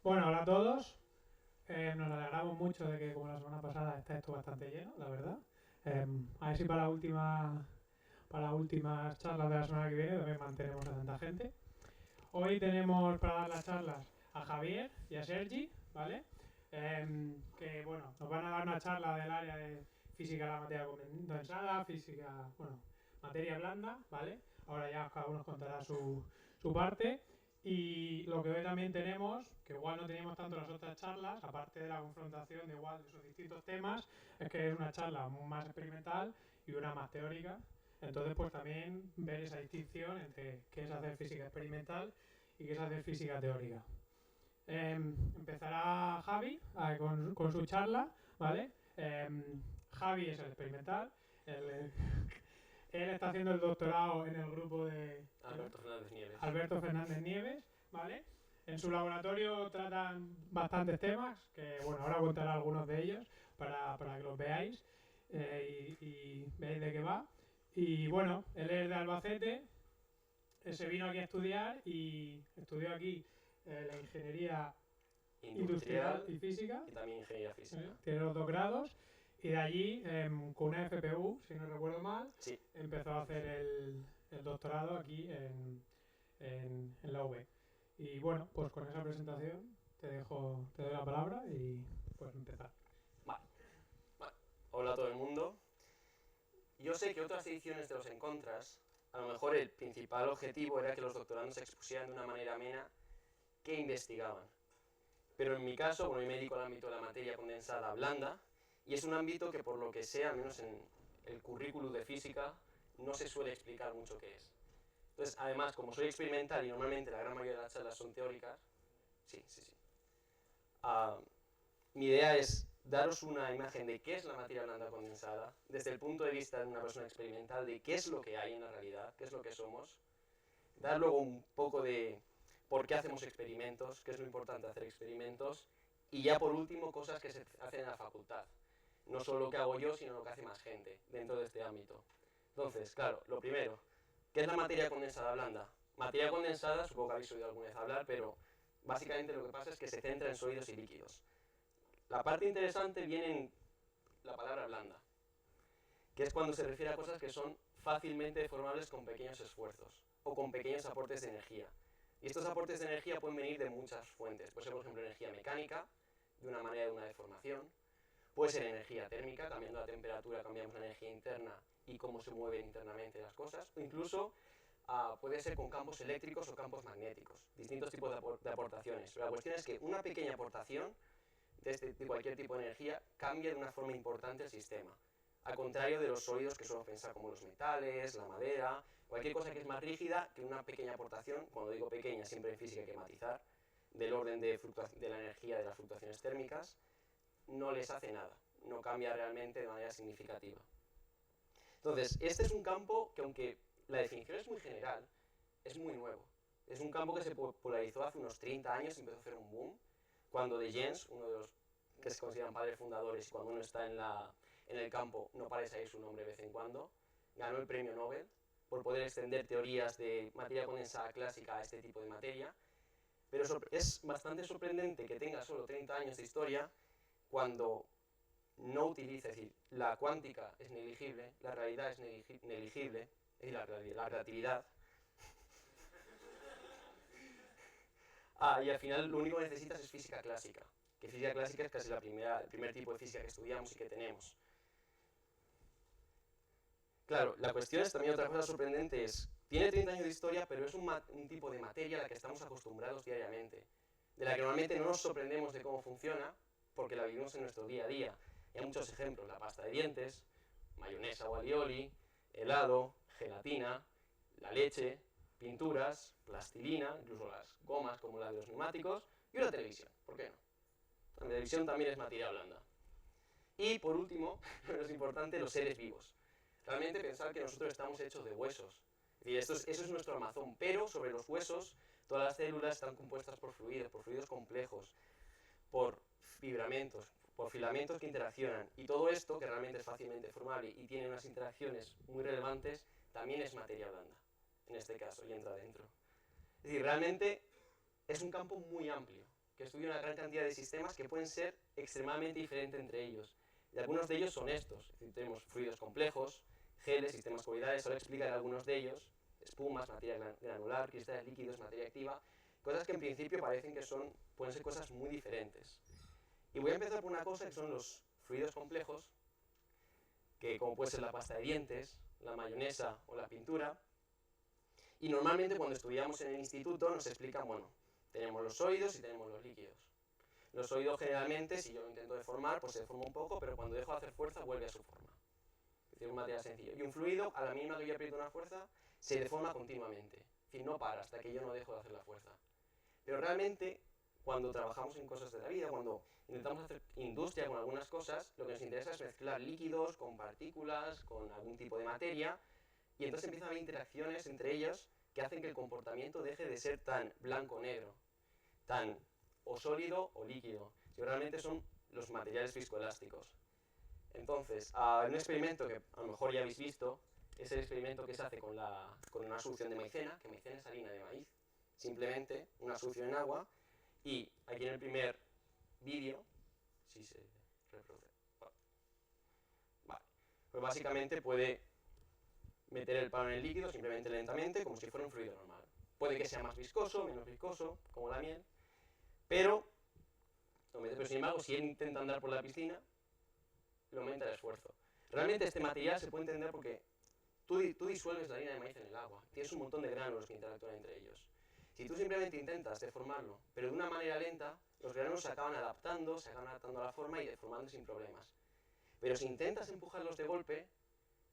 Bueno, hola a todos. Nos alegramos mucho de que, como la semana pasada, está esto bastante lleno, la verdad. A ver si para las últimas charlas de la semana que viene también mantenemos a tanta gente. Hoy tenemos para dar las charlas a Javier y a Sergi, ¿vale? Que, bueno, nos van a dar una charla del área de física de la materia condensada, física, bueno, materia blanda, ¿vale? Ahora ya cada uno os contará su parte. Y lo que hoy también tenemos, que igual no teníamos tanto en las otras charlas, aparte de la confrontación de igual de esos distintos temas, es que es una charla más experimental y una más teórica. Entonces, pues también ver esa distinción entre qué es hacer física experimental y qué es hacer física teórica. Empezará Javi con su charla, ¿vale? Javi es el experimental, él, él está haciendo el doctorado en el grupo de Alberto Fernández Nieves. Alberto Fernández Nieves, ¿vale? En su laboratorio tratan bastantes temas, que bueno, ahora contaré algunos de ellos para que los veáis y veáis de qué va. Y bueno, él es de Albacete, se vino aquí a estudiar y estudió aquí la ingeniería industrial y física, y también ingeniería física. tiene los 2 grados y de allí, con una FPU, si no recuerdo mal, Sí. empezó a hacer el doctorado aquí en la UB. Y bueno, pues con esa presentación te doy la palabra y puedes empezar. Vale. Hola a todo el mundo. Yo sé que otras ediciones de los Encontras, a lo mejor el principal objetivo era que los doctorandos se expusieran de una manera amena que investigaban. Pero en mi caso, bueno, yo me dedico al ámbito de la materia condensada blanda, y es un ámbito que por lo que sea, al menos en el currículum de física, no se suele explicar mucho qué es. Entonces, además, como soy experimental y normalmente la gran mayoría de las charlas son teóricas, sí. Uh, Mi idea es daros una imagen de qué es la materia blanda condensada, desde el punto de vista de una persona experimental, de qué es lo que hay en la realidad, qué es lo que somos, dar luego un poco de por qué hacemos experimentos, qué es lo importante de hacer experimentos, y ya por último cosas que se hacen en la facultad. No solo lo que hago yo, sino lo que hace más gente dentro de este ámbito. Entonces, claro, lo primero, ¿qué es la materia condensada blanda? Materia condensada, supongo que habéis oído alguna vez hablar, pero básicamente lo que pasa es que se centra en sólidos y líquidos. La parte interesante viene en la palabra blanda, que es cuando se refiere a cosas que son fácilmente deformables con pequeños esfuerzos o con pequeños aportes de energía. Y estos aportes de energía pueden venir de muchas fuentes. Puede ser, por ejemplo, energía mecánica, de una manera de una deformación. Puede ser energía térmica, cambiando la temperatura cambiamos la energía interna y cómo se mueven internamente las cosas. O incluso puede ser con campos eléctricos o campos magnéticos. Distintos tipos de aportaciones. Pero la cuestión es que una pequeña aportación de cualquier tipo de energía cambia de una forma importante el sistema. Al contrario de los sólidos que suelen pensar como los metales, la madera, cualquier cosa que es más rígida, que una pequeña aportación, cuando digo pequeña siempre en física hay que matizar, del orden de la energía de las fluctuaciones térmicas, no les hace nada, no cambia realmente de manera significativa. Entonces, este es un campo que aunque la definición es muy general, es muy nuevo. Es un campo que se popularizó hace unos 30 años, empezó a hacer un boom, cuando De Gens, uno de los que se consideran padres fundadores, y cuando uno está en el campo no para de salir su nombre de vez en cuando, ganó el premio Nobel por poder extender teorías de materia condensada clásica a este tipo de materia, pero es bastante sorprendente que tenga solo 30 años de historia cuando no utiliza, es decir, la cuántica es negligible, la realidad es negligible, es decir, la relatividad. Y al final lo único que necesitas es física clásica, que física clásica es casi el primer tipo de física que estudiamos y que tenemos. Claro, la cuestión es también otra cosa sorprendente es, tiene 30 años de historia, pero es un tipo de materia a la que estamos acostumbrados diariamente, de la que normalmente no nos sorprendemos de cómo funciona, porque la vivimos en nuestro día a día. Y hay muchos ejemplos, la pasta de dientes, mayonesa o alioli, helado, gelatina, la leche, pinturas, plastilina, incluso las gomas como la de los neumáticos, y una televisión, ¿por qué no? La televisión también es materia blanda. Y por último, lo menos importante, los seres vivos. Realmente pensar que nosotros estamos hechos de huesos. Es decir, eso es nuestro armazón, pero sobre los huesos todas las células están compuestas por fluidos complejos, por fibramentos, por filamentos que interaccionan. Y todo esto, que realmente es fácilmente formable y tiene unas interacciones muy relevantes, también es materia blanda, en este caso, y entra dentro. Es decir, realmente es un campo muy amplio, que estudia una gran cantidad de sistemas que pueden ser extremadamente diferentes entre ellos. Y algunos de ellos son estos. Es decir, tenemos fluidos complejos, geles, sistemas coloidales, ahora explicaré algunos de ellos, espumas, materia granular, cristales líquidos, materia activa, cosas que en principio parecen que pueden ser cosas muy diferentes. Y voy a empezar por una cosa que son los fluidos complejos, que como puede ser la pasta de dientes, la mayonesa o la pintura. Y normalmente cuando estudiamos en el instituto nos explican, bueno, tenemos los sólidos y tenemos los líquidos. Los sólidos generalmente, si yo lo intento deformar, pues se deforma un poco, pero cuando dejo de hacer fuerza vuelve a su forma. Es decir, un material sencillo. Y un fluido, a la mínima que yo aprieto una fuerza, se deforma continuamente. Es decir, no para hasta que yo no dejo de hacer la fuerza. Pero realmente, cuando trabajamos en cosas de la vida, cuando intentamos hacer industria con algunas cosas, lo que nos interesa es mezclar líquidos con partículas, con algún tipo de materia, y entonces empiezan a haber interacciones entre ellas que hacen que el comportamiento deje de ser tan blanco-negro, tan o sólido o líquido, si realmente son los materiales viscoelásticos. Entonces, en un experimento que a lo mejor ya habéis visto, es el experimento que se hace con una solución de maicena, que maicena es harina de maíz, simplemente una solución en agua, y aquí en el primer vídeo, si se reproduce, vale, pues básicamente puede meter el palo en el líquido simplemente lentamente, como si fuera un fluido normal. Puede que sea más viscoso, menos viscoso, como la miel, pero sin embargo, si él intenta andar por la piscina, le aumenta el esfuerzo. Realmente este material se puede entender porque tú disuelves la harina de maíz en el agua, tienes un montón de granos que interactúan entre ellos. Si tú simplemente intentas deformarlo, pero de una manera lenta, los granos se acaban adaptando a la forma y deformando sin problemas. Pero si intentas empujarlos de golpe,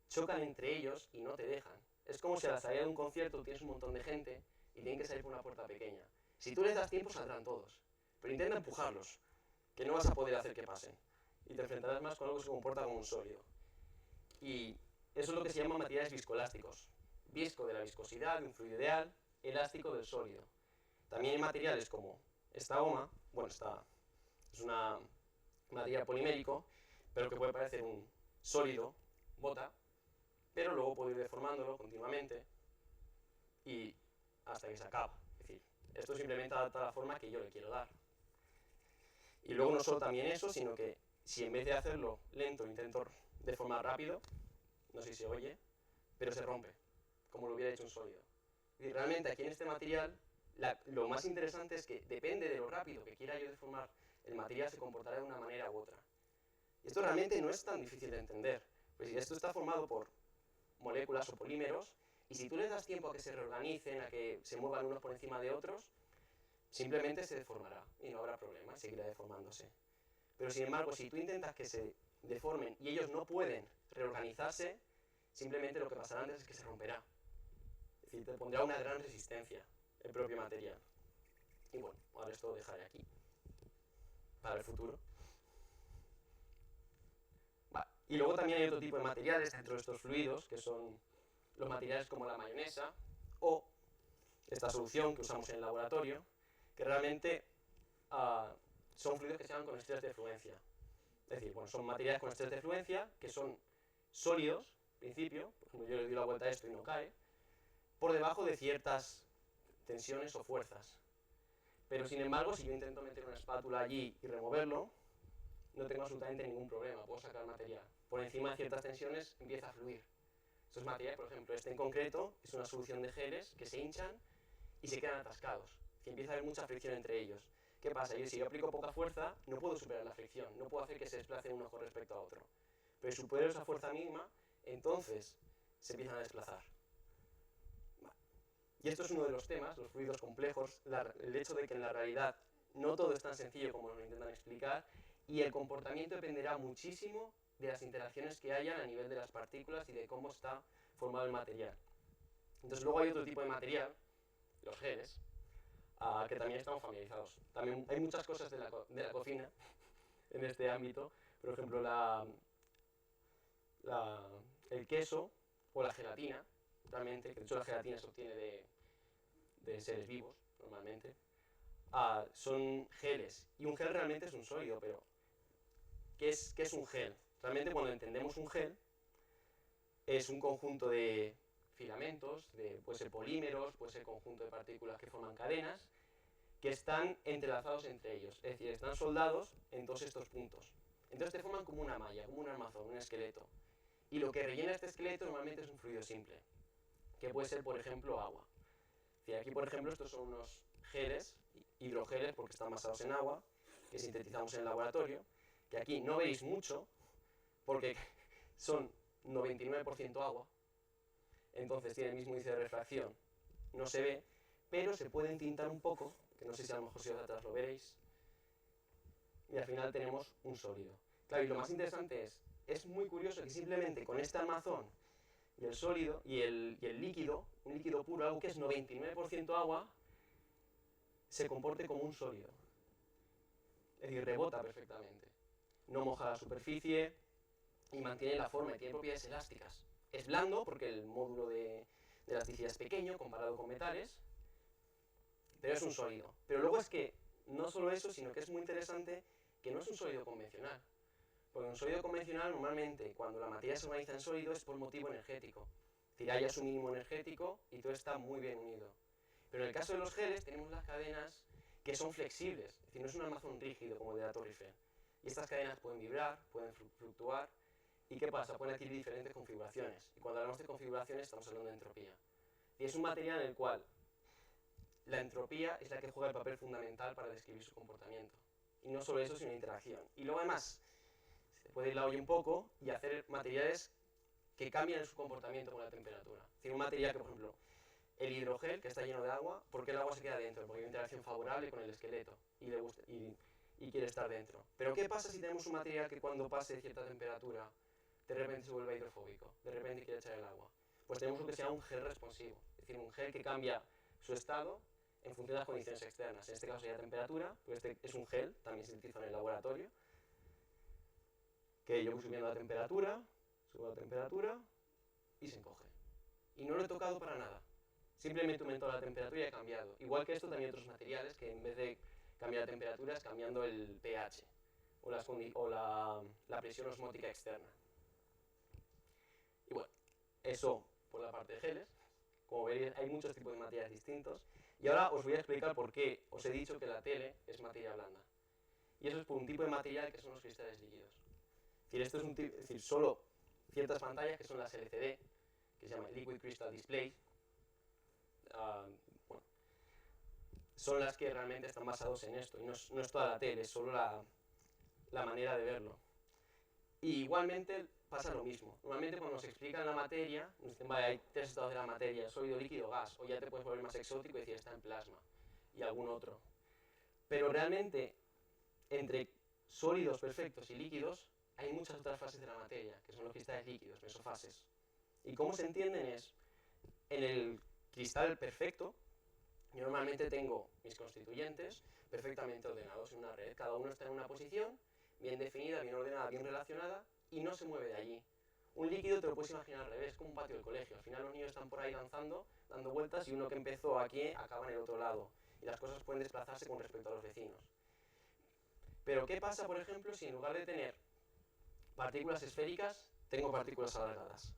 chocan entre ellos y no te dejan. Es como si a la salida de un concierto tienes un montón de gente y tienen que salir por una puerta pequeña. Si tú les das tiempo, saldrán todos. Pero intenta empujarlos, que no vas a poder hacer que pasen. Y te enfrentarás más con algo que se comporta como un sólido. Y eso es lo que se llama materiales viscoelásticos. Visco de la viscosidad de un fluido ideal, elástico del sólido. También hay materiales como esta goma, bueno, es una material polimérico, pero que puede parecer un sólido, bota, pero luego puedo ir deformándolo continuamente y hasta que se acaba. Es decir, esto simplemente adapta la forma que yo le quiero dar. Y luego no solo también eso, sino que si en vez de hacerlo lento intento deformar rápido, no sé si se oye, pero se rompe, como lo hubiera hecho un sólido. Y realmente aquí en este material, lo más interesante es que depende de lo rápido que quiera yo deformar, el material se comportará de una manera u otra. Y esto realmente no es tan difícil de entender, pues esto está formado por moléculas o polímeros, y si tú les das tiempo a que se reorganicen, a que se muevan unos por encima de otros, simplemente se deformará y no habrá problema, seguirá deformándose. Pero sin embargo, si tú intentas que se deformen y ellos no pueden reorganizarse, simplemente lo que pasará antes es que se romperá. Es decir, te pondrá una gran resistencia el propio material. Y bueno, ahora esto lo dejaré aquí para el futuro. Vale. Y luego también hay otro tipo de materiales dentro de estos fluidos, que son los materiales como la mayonesa o esta solución que usamos en el laboratorio, que realmente son fluidos que se llaman con estrés de fluencia. Es decir, bueno, son materiales con estrés de fluencia que son sólidos, en principio, por ejemplo, yo le doy la vuelta a esto y no cae, por debajo de ciertas tensiones o fuerzas. Pero sin embargo, si yo intento meter una espátula allí y removerlo, no tengo absolutamente ningún problema, puedo sacar material. Por encima de ciertas tensiones empieza a fluir. Estos materiales, por ejemplo, este en concreto, es una solución de geles que se hinchan y se quedan atascados. Y empieza a haber mucha fricción entre ellos. ¿Qué pasa? Si yo aplico poca fuerza, no puedo superar la fricción, no puedo hacer que se desplacen uno con respecto a otro. Pero si supero esa fuerza mínima, entonces se empiezan a desplazar. Vale. Y esto es uno de los temas, los fluidos complejos, el hecho de que en la realidad no todo es tan sencillo como nos lo intentan explicar, y el comportamiento dependerá muchísimo de las interacciones que hayan a nivel de las partículas y de cómo está formado el material. Entonces luego hay otro tipo de material, los geles, que también estamos familiarizados. También hay muchas cosas de la cocina en este ámbito, por ejemplo el queso o la gelatina, realmente, que de hecho la gelatina se obtiene de seres vivos, normalmente, son geles. Y un gel realmente es un sólido, pero ¿qué es un gel? Realmente cuando entendemos un gel, es un conjunto de filamentos, puede ser polímeros, puede ser conjunto de partículas que forman cadenas, que están entrelazados entre ellos, es decir, están soldados en todos estos puntos. Entonces te forman como una malla, como un armazón, un esqueleto. Y lo que rellena este esqueleto normalmente es un fluido simple, que puede ser, por ejemplo, agua. Es decir, aquí, por ejemplo, estos son unos geles, hidrogeles, porque están basados en agua, que sintetizamos en el laboratorio, que aquí no veis mucho, porque son 99% agua, entonces tiene el mismo índice de refracción, no se ve, pero se puede entintar un poco, que no sé si a lo mejor si os atrás lo veréis, y al final tenemos un sólido. Claro, y lo más interesante es muy curioso que simplemente con este armazón y el sólido y el líquido, un líquido puro, algo que es 99% agua, se comporte como un sólido. Es decir, rebota perfectamente. No moja la superficie y mantiene la forma y tiene propiedades elásticas. Es blando porque el módulo de elasticidad es pequeño comparado con metales, pero es un sólido. Pero luego es que no solo eso, sino que es muy interesante que no es un sólido convencional. Porque un sólido convencional normalmente cuando la materia se organiza en sólido es por motivo energético. Es decir, hay su mínimo energético y todo está muy bien unido. Pero en el caso de los geles tenemos las cadenas que son flexibles, es decir, no es un armazón rígido como el de la Torre Eiffel. Y estas cadenas pueden vibrar, pueden fluctuar. ¿Y qué pasa? Pueden adquirir diferentes configuraciones. Y cuando hablamos de configuraciones estamos hablando de entropía. Y es un material en el cual la entropía es la que juega el papel fundamental para describir su comportamiento. Y no solo eso, sino interacción. Y luego además se puede ir la olla un poco y hacer materiales que cambian su comportamiento con la temperatura. Es decir, un material que, por ejemplo, el hidrogel, que está lleno de agua, ¿por qué el agua se queda dentro? Porque hay una interacción favorable con el esqueleto y quiere estar dentro. Pero ¿qué pasa si tenemos un material que cuando pase cierta temperatura de repente se vuelve hidrofóbico, de repente quiere echar el agua? Pues tenemos lo que se llama un gel responsivo, es decir, un gel que cambia su estado en función de las condiciones externas. En este caso sería temperatura, pues este es un gel, también se utiliza en el laboratorio, que yo voy subiendo la temperatura, subo la temperatura y se encoge. Y no lo he tocado para nada. Simplemente aumento la temperatura y he cambiado. Igual que esto, también otros materiales que en vez de cambiar la temperatura es cambiando el pH o la presión osmótica externa. Y bueno, eso por la parte de geles. Como veréis, hay muchos tipos de materiales distintos. Y ahora os voy a explicar por qué os he dicho que la tele es materia blanda. Y eso es por un tipo de material que son los cristales líquidos. Es decir, esto es es decir, solo ciertas pantallas que son las LCD, que se llama Liquid Crystal Display, bueno, son las que realmente están basados en esto. Y no es toda la tele, es solo la manera de verlo. Y igualmente pasa lo mismo. Normalmente cuando nos explican la materia, nos dicen, vale, hay tres estados de la materia, sólido, líquido, gas, o ya te puedes volver más exótico y decir está en plasma, y algún otro. Pero realmente, entre sólidos perfectos y líquidos, hay muchas otras fases de la materia, que son los cristales líquidos, mesofases. Y cómo se entienden es, en el cristal perfecto, yo normalmente tengo mis constituyentes perfectamente ordenados en una red, cada uno está en una posición, bien definida, bien ordenada, bien relacionada, y no se mueve de allí. Un líquido te lo puedes imaginar al revés, como un patio del colegio. Al final los niños están por ahí danzando, dando vueltas, y uno que empezó aquí acaba en el otro lado. Y las cosas pueden desplazarse con respecto a los vecinos. Pero ¿qué pasa, por ejemplo, si en lugar de tener partículas esféricas, tengo partículas alargadas?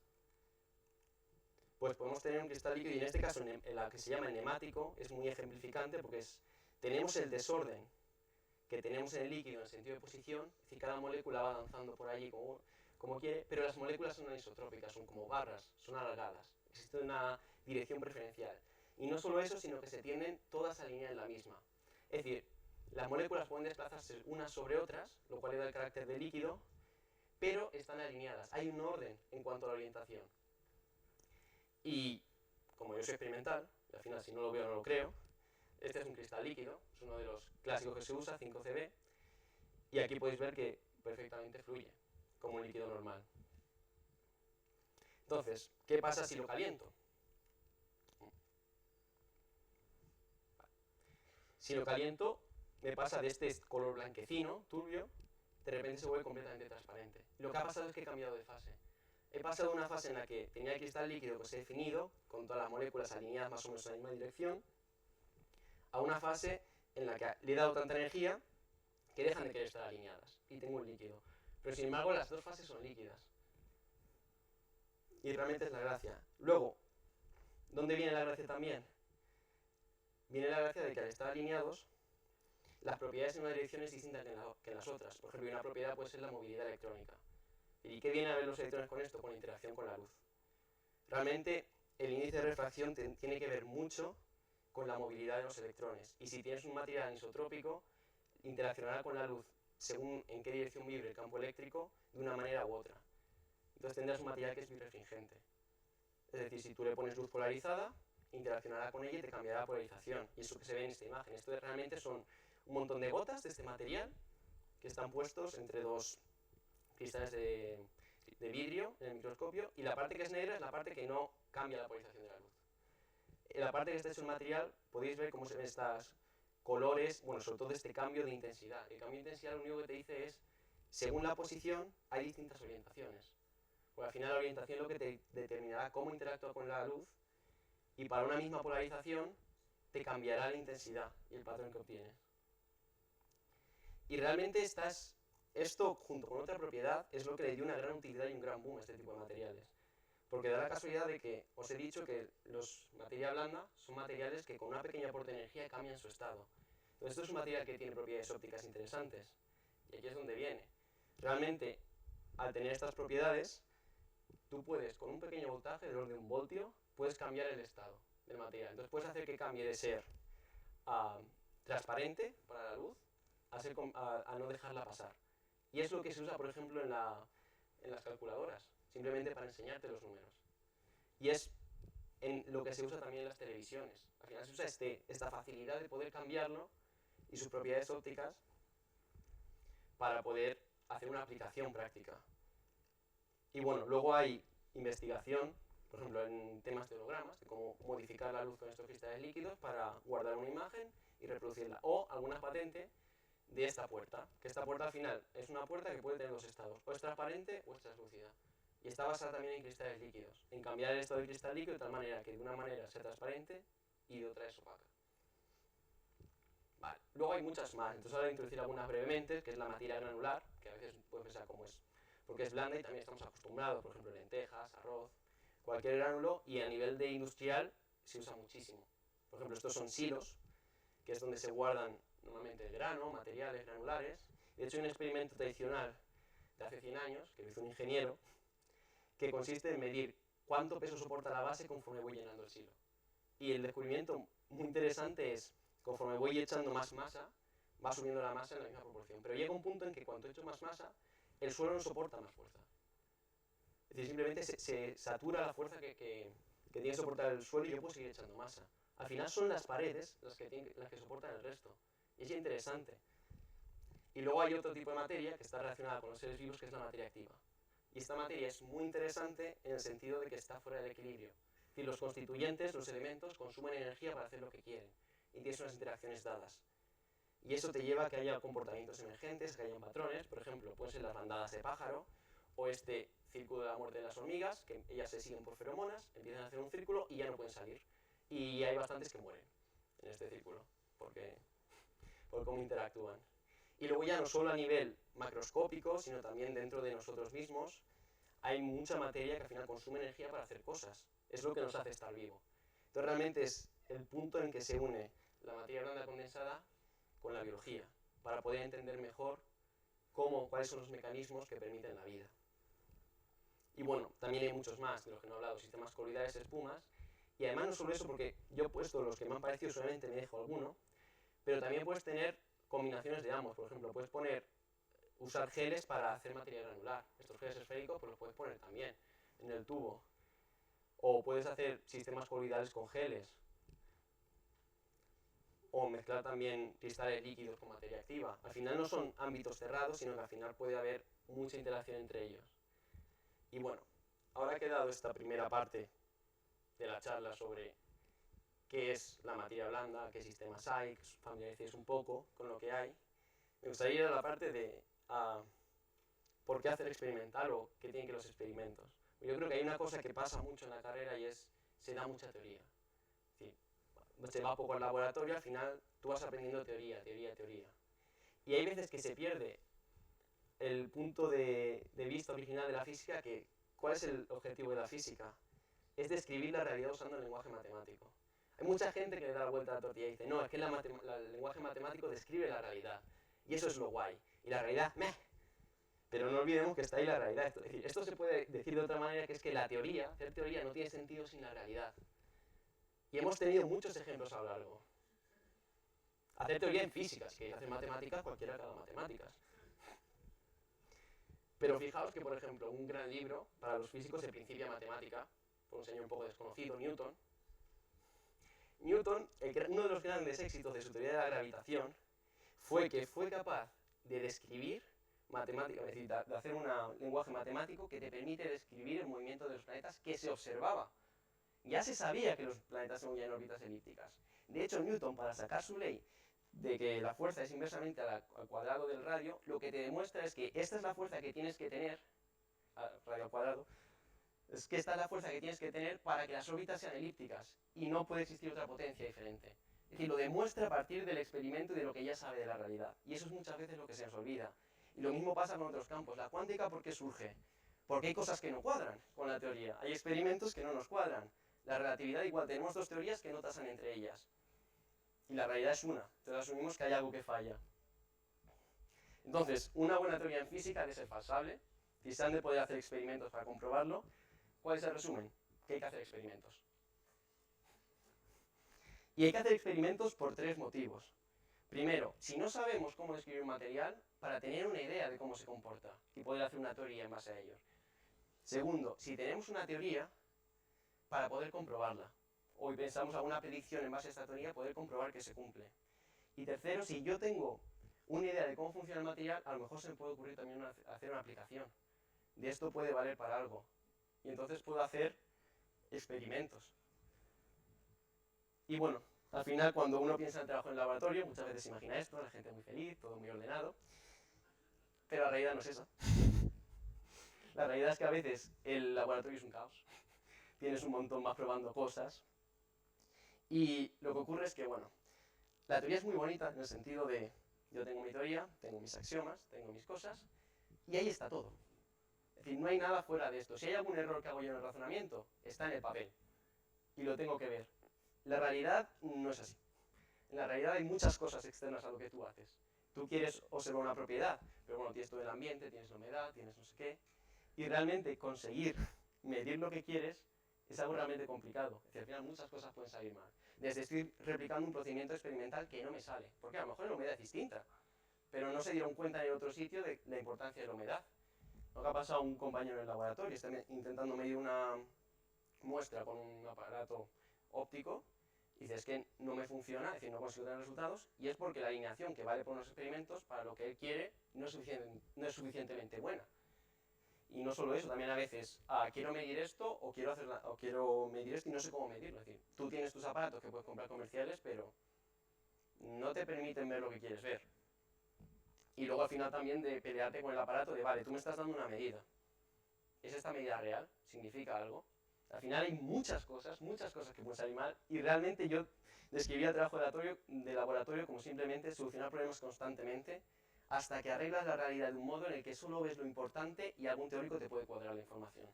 Pues podemos tener un cristal líquido, y en este caso, en la que se llama enemático, es muy ejemplificante porque tenemos el desorden que tenemos en el líquido en el sentido de posición, es decir, cada molécula va danzando por allí como quiere, pero las moléculas son anisotrópicas, son como barras, son alargadas, existe una dirección preferencial. Y no solo eso, sino que se tienden todas a alinear en la misma. Es decir, las moléculas pueden desplazarse unas sobre otras, lo cual le da el carácter de líquido, pero están alineadas, hay un orden en cuanto a la orientación. Y como yo soy experimental, y al final si no lo veo no lo creo, este es un cristal líquido, es uno de los clásicos que se usa, 5CB, y aquí podéis ver que perfectamente fluye, como un líquido normal. Entonces, ¿qué pasa si lo caliento? Si lo caliento, me pasa de este color blanquecino, turbio, de repente se vuelve completamente transparente. Y lo que ha pasado es que he cambiado de fase. He pasado de una fase en la que tenía el cristal líquido que se ha definido, con todas las moléculas alineadas más o menos en la misma dirección, a una fase en la que le he dado tanta energía que dejan de querer estar alineadas y tengo un líquido. Pero sin embargo las dos fases son líquidas. Y realmente es la gracia. Luego, ¿dónde viene la gracia también? viene la gracia de que al estar alineados, las propiedades en una dirección es distinta que en las otras. Por ejemplo, una propiedad puede ser la movilidad electrónica. ¿Y qué viene a ver los electrones con esto? Con la interacción con la luz. Realmente, el índice de refracción tiene que ver mucho con la movilidad de los electrones. Y si tienes un material anisotrópico, interaccionará con la luz según en qué dirección vibre el campo eléctrico, de una manera u otra. Entonces tendrás un material que es birrefringente. Es decir, si tú le pones luz polarizada, interaccionará con ella y te cambiará la polarización. Y eso que se ve en esta imagen. Esto realmente son un montón de gotas de este material que están puestos entre dos cristales de vidrio en el microscopio, y la parte que es negra es la parte que no cambia la polarización de la luz. En la parte que está hecho el material podéis ver cómo se ven estos colores, bueno, sobre todo este cambio de intensidad. El cambio de intensidad lo único que te dice es, según la posición, hay distintas orientaciones. Porque al final la orientación es lo que te determinará cómo interactúa con la luz, y para una misma polarización te cambiará la intensidad y el patrón que obtienes. Y realmente esto, junto con otra propiedad, es lo que le dio una gran utilidad y un gran boom a este tipo de materiales. Porque da la casualidad de que os he dicho que los materia blanda son materiales que con una pequeña aporte de energía cambian su estado. Entonces esto es un material que tiene propiedades ópticas interesantes. Y aquí es donde viene. Realmente, al tener estas propiedades, tú puedes, con un pequeño voltaje, del orden de 1 voltio, puedes cambiar el estado del material. Entonces puedes hacer que cambie de ser transparente para la luz a no dejarla pasar. Y es lo que se usa, por ejemplo, en las calculadoras, simplemente para enseñarte los números. Y es en lo que se usa también en las televisiones. Al final se usa esta facilidad de poder cambiarlo y sus propiedades ópticas para poder hacer una aplicación práctica. Y bueno, luego hay investigación, por ejemplo, en temas de hologramas, de cómo modificar la luz con estos cristales líquidos para guardar una imagen y reproducirla. O alguna patente de esta puerta, que esta puerta al final es una puerta que puede tener dos estados, o es transparente o es translúcida. Y está basada también en cristales líquidos, en cambiar el estado del cristal líquido de tal manera que de una manera sea transparente y de otra es opaca. Vale. Luego hay muchas más, entonces ahora voy a introducir algunas brevemente, que es la materia granular, que a veces pueden pensar cómo es, porque es blanda y también estamos acostumbrados, por ejemplo, lentejas, arroz, cualquier gránulo, y a nivel de industrial se usa muchísimo. Por ejemplo, estos son silos, que es donde se guardan normalmente el grano, materiales granulares. De hecho, hay un experimento tradicional de hace 100 años, que lo hizo un ingeniero, que consiste en medir cuánto peso soporta la base conforme voy llenando el silo. Y el descubrimiento muy interesante es, conforme voy echando más masa, va subiendo la masa en la misma proporción. Pero llega un punto en que cuando echo más masa, el suelo no soporta más fuerza. Es decir, simplemente se satura la fuerza que tiene que soportar el suelo y yo puedo seguir echando masa. Al final son las paredes las que soportan el resto. Y es interesante. Y luego hay otro tipo de materia que está relacionada con los seres vivos, que es la materia activa. Y esta materia es muy interesante en el sentido de que está fuera del equilibrio. Es decir, los constituyentes, los elementos, consumen energía para hacer lo que quieren. Y tienes unas interacciones dadas. Y eso te lleva a que haya comportamientos emergentes, que haya patrones. Por ejemplo, pueden ser las bandadas de pájaro, o este círculo de la muerte de las hormigas, que ellas se siguen por feromonas, empiezan a hacer un círculo y ya no pueden salir. Y hay bastantes que mueren en este círculo, por cómo interactúan. Y luego ya no solo a nivel macroscópico, sino también dentro de nosotros mismos, hay mucha materia que al final consume energía para hacer cosas. Es lo que nos hace estar vivo. Entonces realmente es el punto en que se une la materia blanda condensada con la biología, para poder entender mejor cuáles son los mecanismos que permiten la vida. Y bueno, también hay muchos más de los que no he hablado, sistemas coloidales, espumas, y además no solo eso, porque yo he puesto los que me han parecido, solamente me dejo alguno, pero también puedes tener combinaciones de ambos. Por ejemplo, puedes usar geles para hacer materia granular. Estos geles esféricos pues los puedes poner también en el tubo. O puedes hacer sistemas coloidales con geles. O mezclar también cristales líquidos con materia activa. Al final no son ámbitos cerrados, sino que al final puede haber mucha interacción entre ellos. Y bueno, ahora que he dado esta primera parte de la charla sobre qué es la materia blanda, qué sistemas hay, que os familiaricéis un poco con lo que hay, me gustaría ir a la parte de por qué hacer experimental o qué tienen que los experimentos. Yo creo que hay una cosa que pasa mucho en la carrera y se da mucha teoría. Es decir, se va poco al laboratorio, al final tú vas aprendiendo teoría. Y hay veces que se pierde el punto de vista original de la física, ¿cuál es el objetivo de la física? Es describir la realidad usando el lenguaje matemático. Hay mucha gente que le da la vuelta a la tortilla y dice, no, es que el lenguaje matemático describe la realidad. Y eso es lo guay. Y la realidad, meh. Pero no olvidemos que está ahí la realidad. Es decir, esto se puede decir de otra manera, que es que la teoría, hacer teoría no tiene sentido sin la realidad. Y hemos tenido muchos ejemplos a lo largo. Hacer teoría en física, si queréis hacer matemáticas, cualquiera que haga matemáticas. Pero fijaos que, por ejemplo, un gran libro para los físicos de Principia Matemática, por un señor un poco desconocido, Newton, uno de los grandes éxitos de su teoría de la gravitación fue que fue capaz de describir matemática, es decir, de hacer un lenguaje matemático que te permite describir el movimiento de los planetas que se observaba. Ya se sabía que los planetas se movían en órbitas elípticas. De hecho, Newton, para sacar su ley de que la fuerza es inversamente al cuadrado del radio, lo que te demuestra es que esta es la fuerza que tienes que tener, radio al cuadrado, es que esta es la fuerza que tienes que tener para que las órbitas sean elípticas, y no puede existir otra potencia diferente. Es decir, lo demuestra a partir del experimento y de lo que ya sabe de la realidad. Y eso es muchas veces lo que se nos olvida. Y lo mismo pasa con otros campos. La cuántica, ¿por qué surge? Porque hay cosas que no cuadran con la teoría. Hay experimentos que no nos cuadran. La relatividad igual, tenemos dos teorías que no tasan entre ellas. Y la realidad es una. Entonces asumimos que hay algo que falla. Entonces, una buena teoría en física debe ser falsable. Si se han de poder hacer experimentos para comprobarlo. ¿Cuál es el resumen? Que hay que hacer experimentos. Y hay que hacer experimentos por tres motivos. Primero, si no sabemos cómo describir un material, para tener una idea de cómo se comporta y poder hacer una teoría en base a ellos. Segundo, si tenemos una teoría, para poder comprobarla. O pensamos alguna predicción en base a esta teoría, poder comprobar que se cumple. Y tercero, si yo tengo una idea de cómo funciona el material, a lo mejor se me puede ocurrir también hacer una aplicación. De esto puede valer para algo. Y entonces puedo hacer experimentos. Y bueno, al final cuando uno piensa en el trabajo en el laboratorio, muchas veces se imagina esto, la gente muy feliz, todo muy ordenado. Pero la realidad no es esa. La realidad es que a veces el laboratorio es un caos. Tienes un montón, vas probando cosas. Y lo que ocurre es que, bueno, la teoría es muy bonita en el sentido de, yo tengo mi teoría, tengo mis axiomas, tengo mis cosas, y ahí está todo. Es decir, no hay nada fuera de esto. Si hay algún error que hago yo en el razonamiento, está en el papel. Y lo tengo que ver. La realidad no es así. En la realidad hay muchas cosas externas a lo que tú haces. Tú quieres observar una propiedad, pero bueno, tienes todo el ambiente, tienes la humedad, tienes no sé qué. Y realmente conseguir medir lo que quieres es algo realmente complicado. Es decir, al final muchas cosas pueden salir mal. Desde estoy replicando un procedimiento experimental que no me sale. Porque a lo mejor la humedad es distinta. Pero no se dieron cuenta en el otro sitio de la importancia de la humedad. Lo que ha pasado a un compañero en el laboratorio, está intentando medir una muestra con un aparato óptico, y dice, es que no me funciona, es decir, no consigo tener resultados, y es porque la alineación que vale por unos experimentos, para lo que él quiere, no es suficientemente buena. Y no solo eso, también a veces, quiero medir esto, o quiero medir esto y no sé cómo medirlo. Es decir, tú tienes tus aparatos que puedes comprar comerciales, pero no te permiten ver lo que quieres ver. Y luego al final también de pelearte con el aparato de, vale, tú me estás dando una medida. ¿Es esta medida real? ¿Significa algo? Al final hay muchas cosas que pueden salir mal, y realmente yo describía el trabajo de laboratorio como simplemente solucionar problemas constantemente hasta que arreglas la realidad de un modo en el que solo ves lo importante y algún teórico te puede cuadrar la información.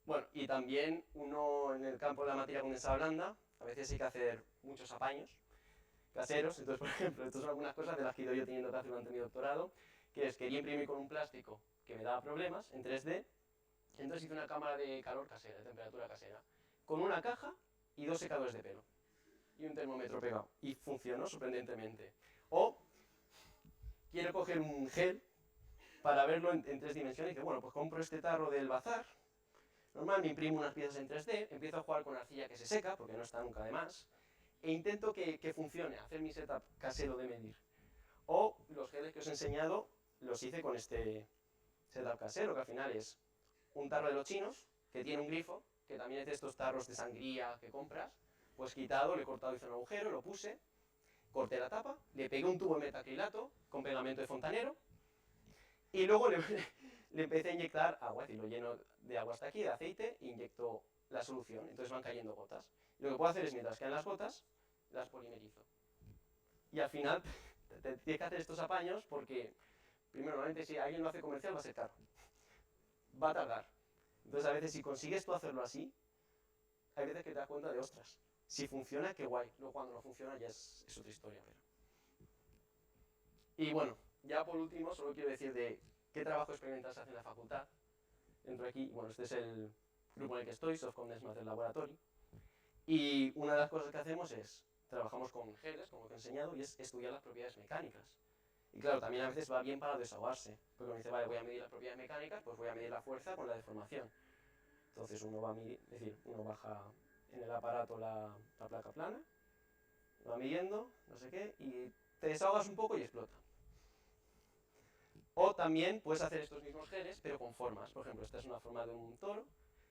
Bueno, y también uno en el campo de la materia condensada blanda, a veces hay que hacer muchos apaños caseros. Entonces, por ejemplo, estas son algunas cosas de las que he ido yo teniendo que hacer durante mi doctorado, que es, quería imprimir con un plástico que me daba problemas en 3D, entonces hice una cámara de calor casera, de temperatura casera, con una caja y 2 secadores de pelo, y un termómetro pegado, y funcionó sorprendentemente. O, quiero coger un gel para verlo en 3 dimensiones, y dice, bueno, pues compro este tarro del bazar, normal, me imprimo unas piezas en 3D, empiezo a jugar con arcilla que se seca, porque no está nunca de más, e intento que funcione, hacer mi setup casero de medir. O los geles que os he enseñado los hice con este setup casero, que al final es un tarro de los chinos, que tiene un grifo, que también es de estos tarros de sangría que compras, pues quitado, le he cortado, hice un agujero, lo puse, corté la tapa, le pegué un tubo de metacrilato con pegamento de fontanero, y luego le empecé a inyectar agua, es decir, lo lleno de agua hasta aquí, de aceite, e inyecto la solución, entonces van cayendo gotas. Y lo que puedo hacer es, mientras caen las gotas, las polimerizo. Y al final, tienes que hacer estos apaños porque, primero, normalmente si alguien lo hace comercial va a ser caro. Va a tardar. Entonces a veces si consigues tú hacerlo así, hay veces que te das cuenta de, ostras, si funciona, qué guay. Luego cuando no funciona ya es otra historia. Pero... Y bueno, ya por último, solo quiero decir de qué trabajo experimental se hace en la facultad. Entro aquí, bueno, este es el grupo en el que estoy, Soft Condensed Matter Laboratory. Y una de las cosas que hacemos es, trabajamos con geles, como te he enseñado, y es estudiar las propiedades mecánicas. Y claro, también a veces va bien para desahogarse, porque uno dice, vale, voy a medir las propiedades mecánicas, pues voy a medir la fuerza con la deformación. Entonces uno va a medir, es decir, uno baja en el aparato la placa plana, va midiendo, no sé qué, y te desahogas un poco y explota. O también puedes hacer estos mismos geles, pero con formas. Por ejemplo, esta es una forma de un toro,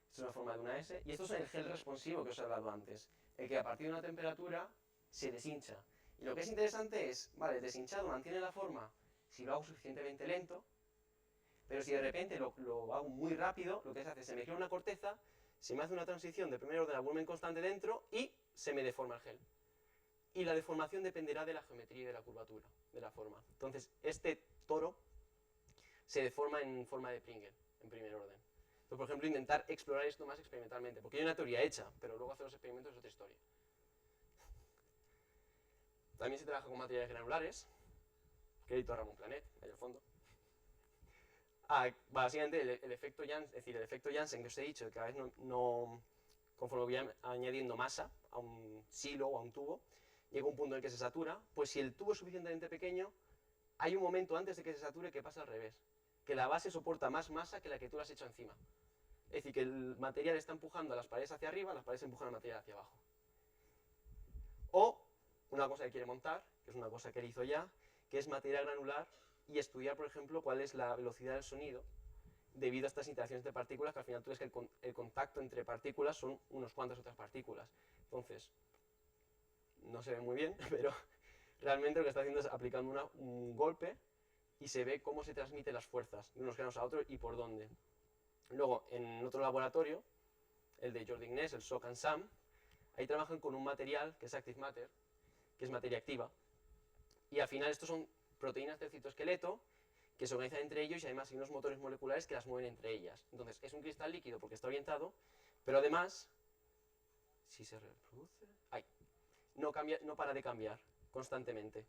esta es una forma de una S, y esto es el gel responsivo que os he hablado antes, el que a partir de una temperatura se deshincha. Y lo que es interesante es, vale, el deshinchado mantiene la forma si lo hago suficientemente lento, pero si de repente lo hago muy rápido, lo que se hace es se me crea una corteza, se me hace una transición de primer orden a volumen constante dentro y se me deforma el gel. Y la deformación dependerá de la geometría y de la curvatura de la forma. Entonces, este toro se deforma en forma de Pringle, en primer orden. Entonces, por ejemplo, intentar explorar esto más experimentalmente, porque hay una teoría hecha, pero luego hacer los experimentos es otra historia. También se trabaja con materiales granulares, crédito a Ramón Planet, ahí al fondo. Básicamente el efecto Janssen, es decir, el efecto Janssen que os he dicho, que cada vez conforme voy añadiendo masa a un silo o a un tubo, llega un punto en el que se satura, pues si el tubo es suficientemente pequeño, hay un momento antes de que se sature que pasa al revés, que la base soporta más masa que la que tú le has hecho encima. Es decir, que el material está empujando a las paredes hacia arriba, las paredes empujan al material hacia abajo. O una cosa que quiere montar, que es una cosa que él hizo ya, que es material granular y estudiar, por ejemplo, cuál es la velocidad del sonido debido a estas interacciones de partículas, que al final tú ves que el contacto entre partículas son unas cuantas otras partículas. Entonces, no se ve muy bien, pero realmente lo que está haciendo es aplicando un golpe y se ve cómo se transmiten las fuerzas de unos granos a otros y por dónde. Luego, en otro laboratorio, el de Jordi Ignés, el SOC and SAM, ahí trabajan con un material que es Active Matter, que es materia activa, y al final estos son proteínas del citoesqueleto que se organizan entre ellos y además hay unos motores moleculares que las mueven entre ellas. Entonces es un cristal líquido porque está orientado, pero además, si se reproduce, no para de cambiar constantemente.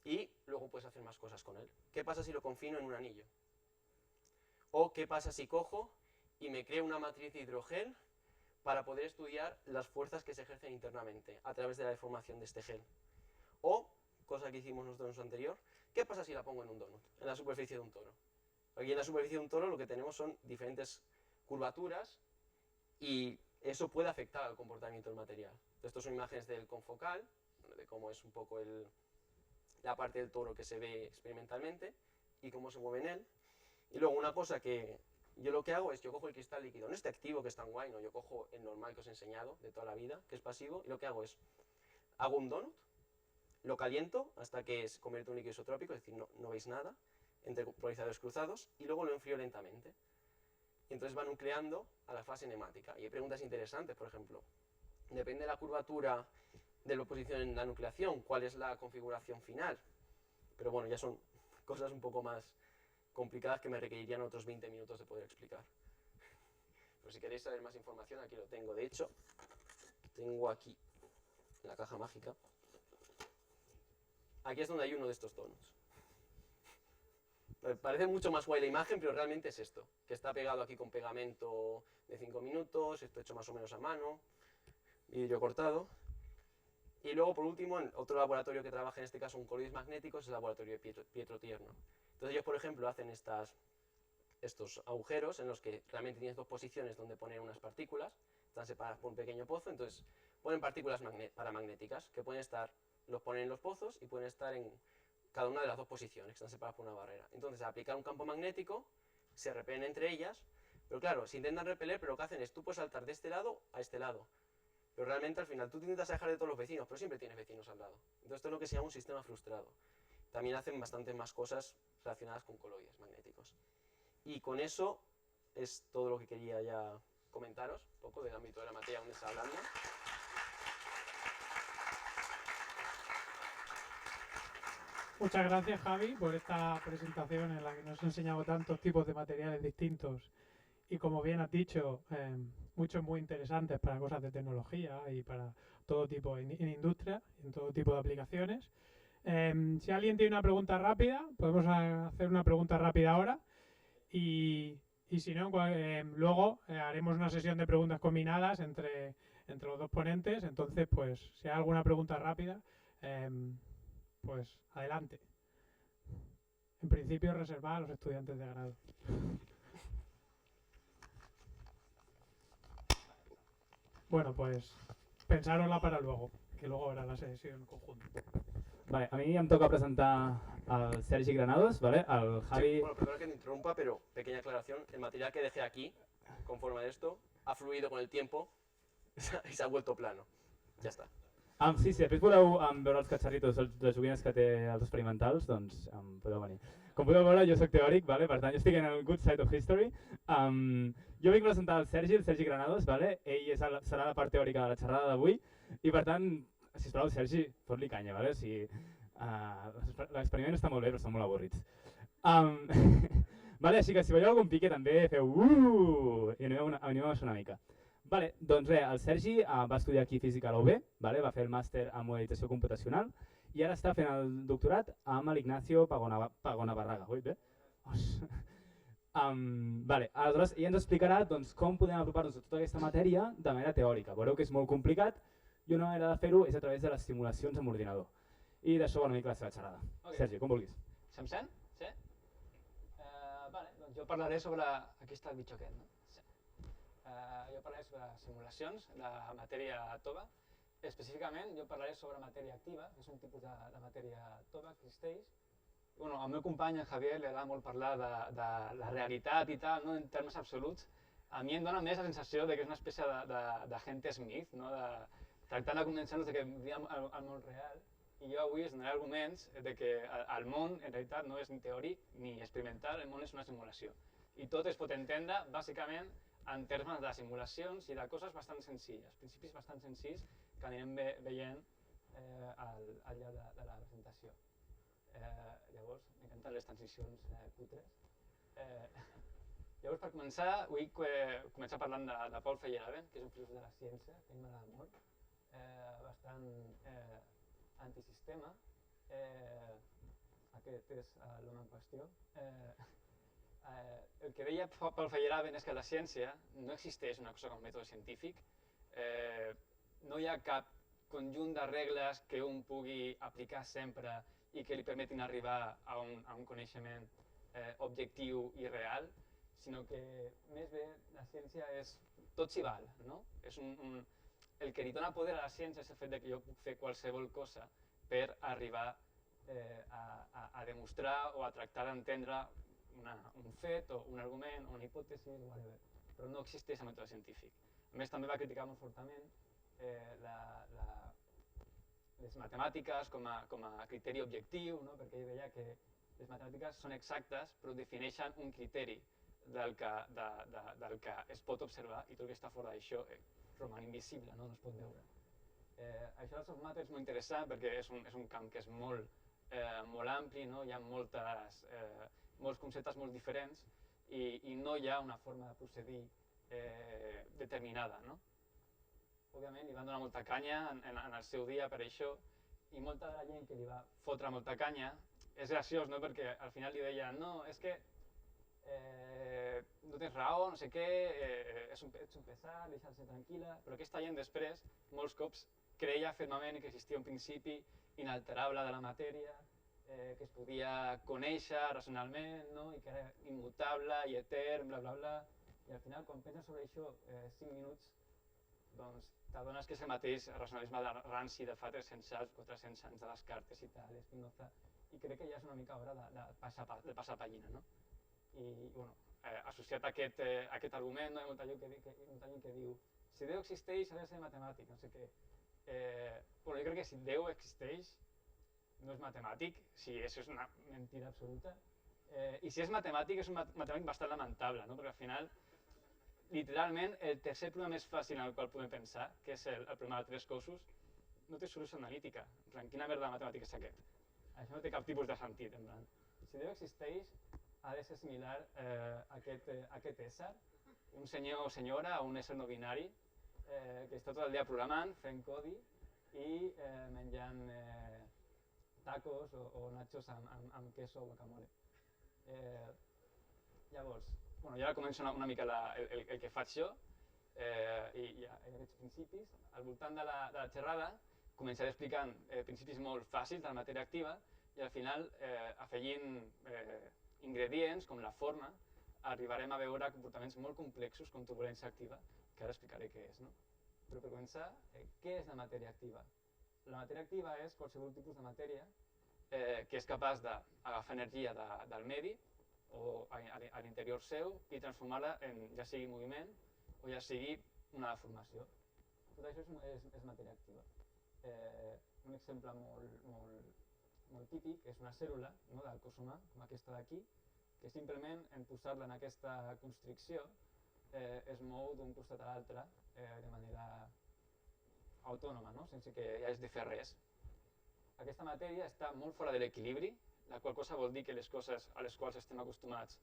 Y luego puedes hacer más cosas con él. ¿Qué pasa si lo confino en un anillo? ¿O qué pasa si cojo y me creo una matriz de hidrogel para poder estudiar las fuerzas que se ejercen internamente a través de la deformación de este gel? O, cosa que hicimos nosotros en su anterior, ¿qué pasa si la pongo en un donut, en la superficie de un toro? Aquí en la superficie de un toro lo que tenemos son diferentes curvaturas y eso puede afectar al comportamiento del material. Estas son imágenes del confocal, de cómo es un poco la parte del toro que se ve experimentalmente y cómo se mueve en él. Y luego una cosa que yo lo que hago es, yo cojo el cristal líquido, no este activo que es tan guay, no, yo cojo el normal que os he enseñado de toda la vida, que es pasivo, y lo que hago es, hago un donut, lo caliento hasta que se convierte en un líquido isotrópico, es decir, no veis nada, entre polarizadores cruzados, y luego lo enfrío lentamente. Y entonces va nucleando a la fase enemática. Y hay preguntas interesantes, por ejemplo, depende de la curvatura de la posición en la nucleación, cuál es la configuración final. Pero bueno, ya son cosas un poco más complicadas que me requerirían otros 20 minutos de poder explicar. Pero si queréis saber más información, aquí lo tengo. De hecho, tengo aquí la caja mágica. Aquí es donde hay uno de estos donuts. Parece mucho más guay la imagen, pero realmente es esto, que está pegado aquí con pegamento de 5 minutos, esto hecho más o menos a mano, vidrio cortado. Y luego, por último, en otro laboratorio que trabaja en este caso en coloides magnéticos es el laboratorio de Pietro Tierno. Entonces ellos, por ejemplo, hacen estos agujeros en los que realmente tienes dos posiciones donde poner unas partículas, están separadas por un pequeño pozo, entonces ponen partículas paramagnéticas que los ponen en los pozos y pueden estar en cada una de las dos posiciones, que están separadas por una barrera. Entonces, al aplicar un campo magnético, se repelen entre ellas, pero claro, se intentan repeler, pero lo que hacen es, tú puedes saltar de este lado a este lado, pero realmente al final tú te intentas alejar de todos los vecinos, pero siempre tienes vecinos al lado. Entonces esto es lo que se llama un sistema frustrado. También hacen bastantes más cosas relacionadas con coloides magnéticos. Y con eso es todo lo que quería ya comentaros, un poco del ámbito de la materia donde está hablando. Muchas gracias, Javi, por esta presentación en la que nos has enseñado tantos tipos de materiales distintos y como bien has dicho, muchos muy interesantes para cosas de tecnología y para todo tipo en industria, en todo tipo de aplicaciones. Si alguien tiene una pregunta rápida, podemos hacer una pregunta rápida ahora y si no, luego haremos una sesión de preguntas combinadas entre los dos ponentes. Entonces, pues si hay alguna pregunta rápida, pues adelante. En principio reservada a los estudiantes de grado. Bueno, pues pensárosla para luego, que luego habrá la sesión conjunta. Vale, a mí em toca presentar al Sergi Granados, ¿vale? Al Javi... Sí, bueno, perdona que te interrumpa, pero pequeña aclaración. El material que dejé aquí, conforme a esto, ha fluido con el tiempo y se ha vuelto plano. Ja està. Sí, si després voleu veure els catxarritos, les joguines que té els experimentals, doncs podeu venir. Com podeu veure, jo soc teòric, vale? Per tant, jo estic en el good side of history. Jo vinc a presentar el Sergi Granados, vale? Ell serà la part teòrica de la xerrada d'avui, i per tant, sisplau, Sergi, fot-li canya, vale? O sigui, l'experiment està molt bé, però són molt avorrits. Vale, així que si veieu algun pique també feu i animeu-vos una mica. Vale, doncs res, el Sergi va estudiar aquí física a la UB, vale? Va fer el màster en modelització computacional i ara està fent el doctorat amb l'Ignacio Pagonabarraga. Ui, bé? Vale, aleshores ell ens explicarà doncs, com podem apropar-nos a tota aquesta matèria de manera teòrica. Veureu que és molt complicat i una manera de fer-ho és a través de les simulacions amb ordinador. I d'això va una mica la seva xerrada. Okay. Sergi, com vulguis. Se'm sent? Sí? Vale, doncs jo parlaré sobre... Aquí està el bitxo aquest, no? Sí. Jo parlaré sobre simulacions de matèria tova. Específicament jo parlaré sobre matèria activa, que és un tipus de matèria tova que existeix. Bueno, al meu company, en Javier, li agrada molt parlar de la realitat i tal, no? En termes absoluts. A mi em dona més la sensació que és una espècie d'agent Smith, no? Tractant de convèncer-nos que vivim al món real. I jo avui us donaré arguments de que el món en realitat no és ni teòric ni experimental, el món és una simulació. I tot es pot entendre bàsicament en termes de simulacions i de coses bastant senzilles, principis bastant senzills que anirem veient al llarg de la presentació. Llavors, m'encanten les transicions cutres. Llavors, per començar, vull començar parlant de Paul Feyerabend, que és un filòsof de la ciència, que a mi m'agrada molt, bastant antisistema. Aquest és l'home en qüestió. El que deia Paul Feyerabend és que la ciència no existeix una cosa com mètode científic, no hi ha cap conjunt de regles que un pugui aplicar sempre i que li permetin arribar a un coneixement objectiu i real, sinó que més bé la ciència és tot s'hi val, no? El que li dona poder a la ciència és el fet que jo puc fer qualsevol cosa per arribar a demostrar o a tractar d'entendre un fet o un argument o una hipòtesi, whatever. Però no existeix el mètode científic. A més, també va criticar molt fortament les matemàtiques com a criteri objectiu, perquè ell deia que les matemàtiques són exactes però defineixen un criteri del que es pot observar i tot el que està fora d'això roman invisible, no es pot veure. Això del soft matter és molt interessant perquè és un camp que és molt ampli, hi ha molts conceptes molt diferents i no hi ha una forma de procedir determinada. Òbviament li van donar molta canya en el seu dia per això i molta de la gent que li va fotre molta canya és graciós perquè al final li deien no, és que no tens raó, no sé què, ets un pesat, deixar-se tranquil·la, però aquesta gent després molts cops creia fermament que existia un principi inalterable de la matèria, que es podia conèixer racionalment i que era immutable i etern, bla bla bla, i al final quan penses sobre això 5 minuts doncs t'adones que és el mateix racionalisme ranci de fa 300 anys, 400 anys de Descartes i tal, Spinoza, i crec que ja és una mica hora de passar pàgina. I associat a aquest argument hi ha molta gent que diu si Déu existeix ha de ser matemàtic, no sé què. Jo crec que si Déu existeix no és matemàtic, si això és una mentida absoluta, i si és matemàtic és un matemàtic bastant lamentable, perquè al final literalment el tercer problema més fàcil en el qual podem pensar, que és el problema de tres cossos, no té solució analítica. Quina merda de matemàtica és aquest? Això no té cap tipus de sentit. Si Déu existeix ha de ser similar a aquest ésser un senyor o senyora o un ésser no binari que està tot el dia programant, fent codi i menjant tacos o nachos amb queso o guacamole. Llavors, bueno, ja començo una mica el que faig jo i aquests principis. Al voltant de la xerrada començaré explicant principis molt fàcils de la matèria activa i al final, afegint ingredients com la forma, arribarem a veure comportaments molt complexos com turbulència activa, que ara explicaré què és. No? Però per començar, què és la matèria activa? La matèria activa és qualsevol tipus de matèria que és capaç d'agafar energia del medi o a l'interior seu i transformar-la en ja sigui moviment o ja sigui una deformació. Tot això és matèria activa. Un exemple molt típic és una cèl·lula del cos humà, com aquesta d'aquí, que simplement en posar-la en aquesta constricció es mou d'un costat a l'altre de manera autònoma, sense que hagis de fer res. Aquesta matèria està molt fora de l'equilibri, la qual cosa vol dir que les coses a les quals estem acostumats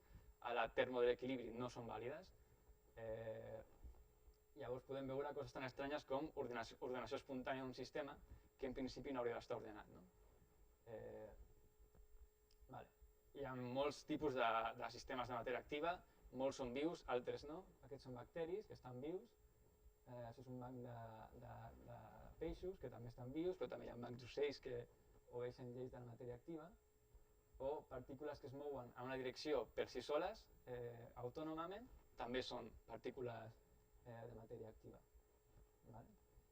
a la termo de l'equilibri no són vàlides. Llavors podem veure coses tan estranyes com ordenació espontània d'un sistema que en principi no hauria d'estar ordenat. Hi ha molts tipus de sistemes de matèria activa, molts són vius, altres no. Aquests són bacteris, que estan vius. Això és un banc de peixos, que també estan vius, però també hi ha bancs d'ocells que obeeixen lleis de la matèria activa. O partícules que es mouen en una direcció per si soles, autònomament, també són partícules de matèria activa.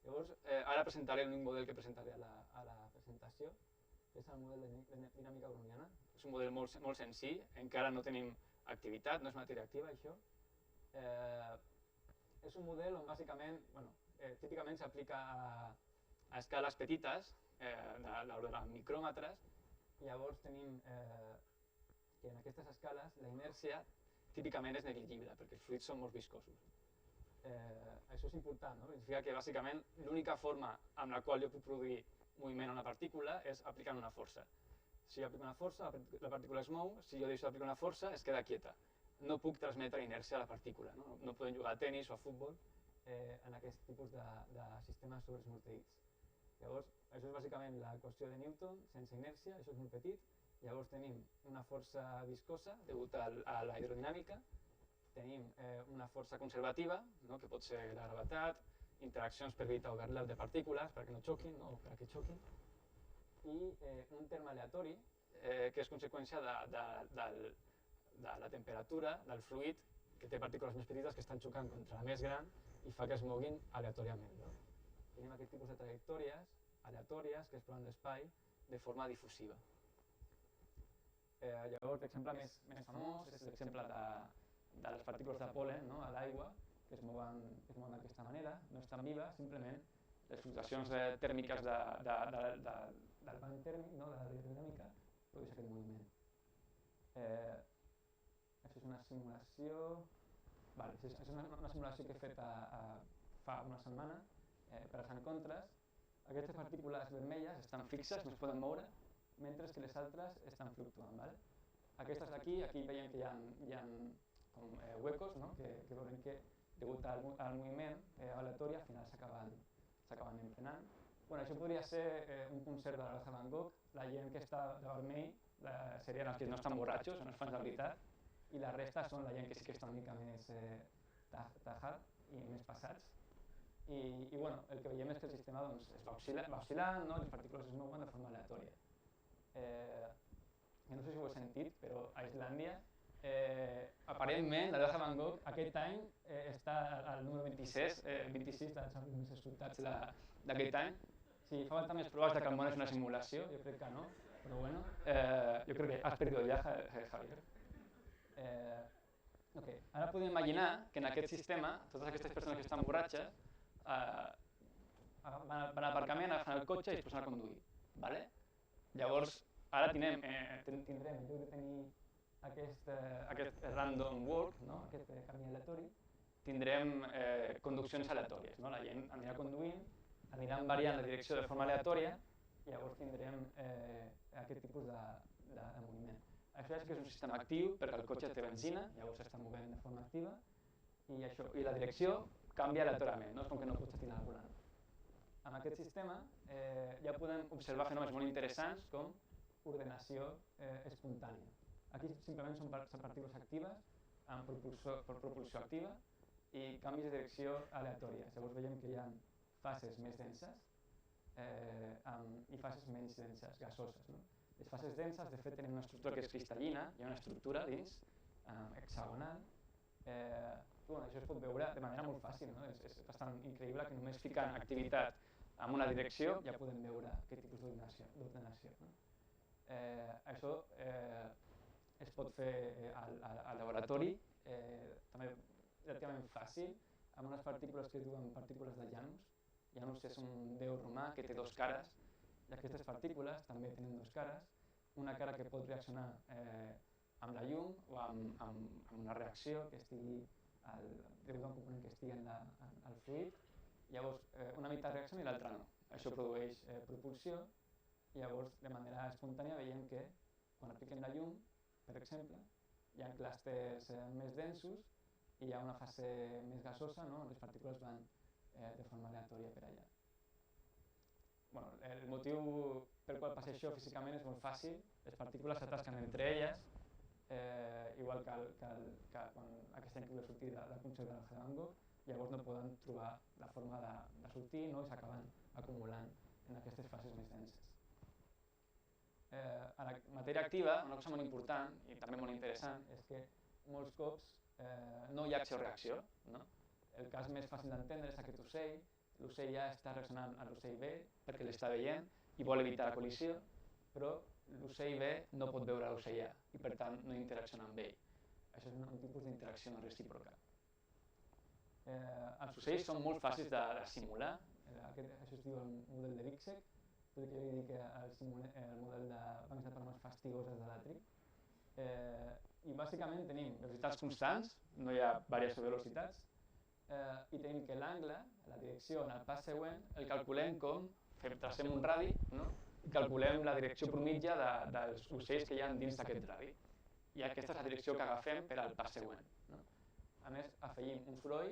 Llavors, ara presentaré l'únic model que presentaré a la presentació, que és el model de dinàmica browniana. És un model molt senzill, encara no tenim activitat, no és matèria activa això. És un model on bàsicament, típicament s'aplica a escales petites, de l'ordre de micròmetres, i llavors tenim que en aquestes escales la inèrcia típicament és negligible, perquè els fluids són molt viscosos. Això és important, significa que bàsicament l'única forma amb la qual jo puc produir moviment a una partícula és aplicant una força. Si jo aplico una força, la partícula es mou, si jo deixo d'aplicar una força, es queda quieta. No puc transmetre inèrcia a la partícula, no podem jugar a tenis o a futbol en aquest tipus de sistemes sobresmorteïts. Llavors, això és bàsicament l'equació de Newton, sense inèrcia, això és molt petit. Llavors tenim una força viscosa degut a la hidrodinàmica, tenim una força conservativa, que pot ser la gravetat, interaccions per evitar overlap de partícules perquè no xoquin o perquè xoquin, i un terme aleatori que és conseqüència de la temperatura del fluid, que té partícules més petites que estan xocant contra la més gran i fa que es moguin aleatòriament. Tenim aquest tipus de trajectòries aleatòries que es proven l'espai de forma difusiva. Llavors, l'exemple més famós és l'exemple de les partícules de pol·len a l'aigua, que es mouen d'aquesta manera, no estan vives, simplement les fluctuacions tèrmiques del banc tèrmic, de l'aerodinàmica, produeix aquest moviment. Això és una simulació... Això és una simulació que he fet fa una setmana per als encontres. Aquestes partícules vermelles estan fixes, no es poden moure, mentre que les altres estan fluctuant. Aquestes d'aquí, veiem que hi ha com huecos, que veurem que degut al moviment aleatori al final s'acaben emprenant. Això podria ser un concert de la Van Gogh, la gent que està de vermell serien els que no estan borratxos, són els fans de veritat, i la resta són la gent que sí que està una mica més tajat i més passats. I el que veiem és que el sistema es va oscil·lant, les partícules es mouen de forma aleatòria. No sé si ho heu sentit, però a Islàndia, aparentment, la Loja Van Gogh aquest any està al número 26 dels àlbums més escoltats d'aquest any. Si fa falta més proves que el món és una simulació, jo crec que no, però bueno, jo crec que has perdut el viatge, Javier. Ara podem imaginar que en aquest sistema, totes aquestes persones que estan borratxes van al aparcament, agafen el cotxe i es posen a conduir. Llavors, ara tindrem, en lloc de tenir aquest random walk, aquest camí aleatori, tindrem conduccions aleatòries. La gent anirà conduint, aniran variant la direcció de forma aleatòria i llavors tindrem aquest tipus de moviment. Això és que és un sistema actiu perquè el cotxe té benzina, llavors s'està movent de forma activa i la direcció canvia aleatòriament, no? És com que no pots estirar el volant. Amb aquest sistema ja podem observar fenòmens molt interessants com ordenació espontània. Aquí simplement són partícules actives amb propulsió activa i canvis de direcció aleatòries. Llavors veiem que hi ha fases més denses i fases menys denses, gasoses. No? Les fases denses, de fet, tenen una estructura que és cristal·lina, hi ha una estructura dins, hexagonal. Això es pot veure de manera molt fàcil, no? És bastant increïble que només ficant activitat en una direcció ja podem veure aquest tipus d'ordenació. No? Això es pot fer al laboratori, també relativament fàcil, amb unes partícules que es diuen partícules de Janus. Janus és un déu romà que té dues cares, i aquestes partícules també tenen dues cares, una cara que pot reaccionar amb la llum o amb una reacció que estigui degut a un component que estigui al fluid. Llavors, una meitat reacciona i l'altra no. Això produeix propulsió i llavors, de manera espontània, veiem que quan apliquem la llum, per exemple, hi ha clústers més densos i hi ha una fase més gasosa, no? Les partícules van de forma aleatòria per allà. El motiu pel qual passa això físicament és molt fàcil. Les partícules s'atasquen entre elles, igual que quan aquesta increïble sortir del concert de Van Gogh, llavors no poden trobar la forma de sortir, no? I s'acaben acumulant en aquestes fases més denses. A la matèria activa, una cosa molt important i també molt interessant és que molts cops no hi ha acció-reacció. No? El cas més fàcil d'entendre és aquest ocell. L'ocell A està reaccionant a l'ocell B perquè l'està veient i vol evitar la col·lisió, però l'ocell B no pot veure l'ocell A i per tant no interacciona amb ell. Això és un tipus d'interacció no recíproca. Els ocells són molt fàcils de simular. Això es diu el model de Vixek, tot i que jo li dic el model de bancs de palmes fastigoses de l'àtric. I bàsicament tenim velocitats constants, no hi ha variació de velocitats, i tenim que l'angle, la direcció en el pas següent, el calculem com tracem un radi, no? I calculem la direcció promitja dels ocells que hi ha dins d'aquest radi. I aquesta és la direcció que agafem per al pas següent. No? A més, afegim un soroll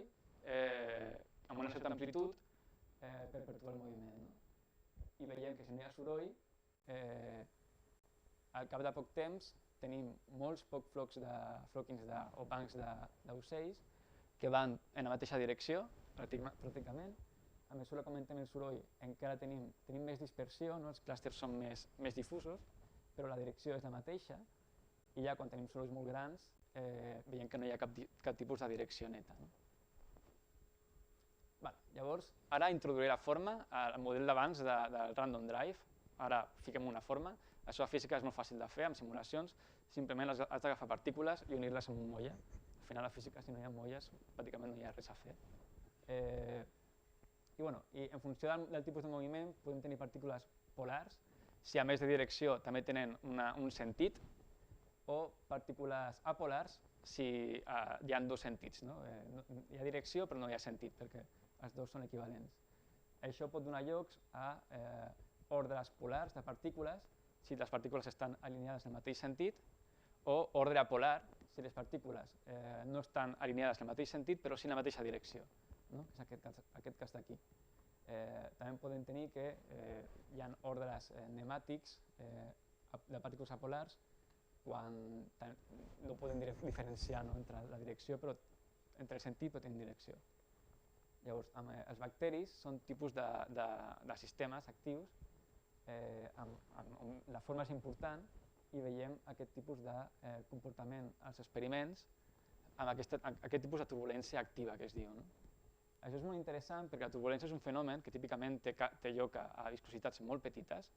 amb una certa amplitud per perturbar el moviment. No? I veiem que si no hi ha soroll, al cap de poc temps tenim molts pocs flockings o bancs d'ocells que van en la mateixa direcció, pràcticament. A mesura que augmentem el soroll encara tenim més dispersió, no? Els clústers són més difusos, però la direcció és la mateixa, i ja quan tenim sorolls molt grans veiem que no hi ha cap tipus de direcció neta. No? Llavors, ara introduiré la forma, el model d'abans del Random Drive. Ara fiquem una forma. Això a física és molt fàcil de fer, amb simulacions. Simplement has d'agafar partícules i unir-les en un molla. Al final, a física, si no hi ha molles, pràcticament no hi ha res a fer. I en funció del tipus de moviment podem tenir partícules polars, si a més de direcció també tenen un sentit, o partícules apolars si hi ha dos sentits. Hi ha direcció però no hi ha sentit, perquè els dos són equivalents. Això pot donar lloc a ordres polars de partícules, si les partícules estan alineades en el mateix sentit, o ordre apolar, si les partícules no estan alineades en el mateix sentit, però sí en la mateixa direcció, que és aquest cas d'aquí. També podem tenir que hi ha ordres nemàtics de partícules apolars quan no podem diferenciar entre la direcció, però entre el sentit però tenen direcció. Llavors, els bacteris són tipus de sistemes actius on la forma és important i veiem aquest tipus de comportament als experiments amb aquest tipus de turbulència activa que es diu. Això és molt interessant perquè la turbulència és un fenomen que típicament té lloc a viscositats molt petites,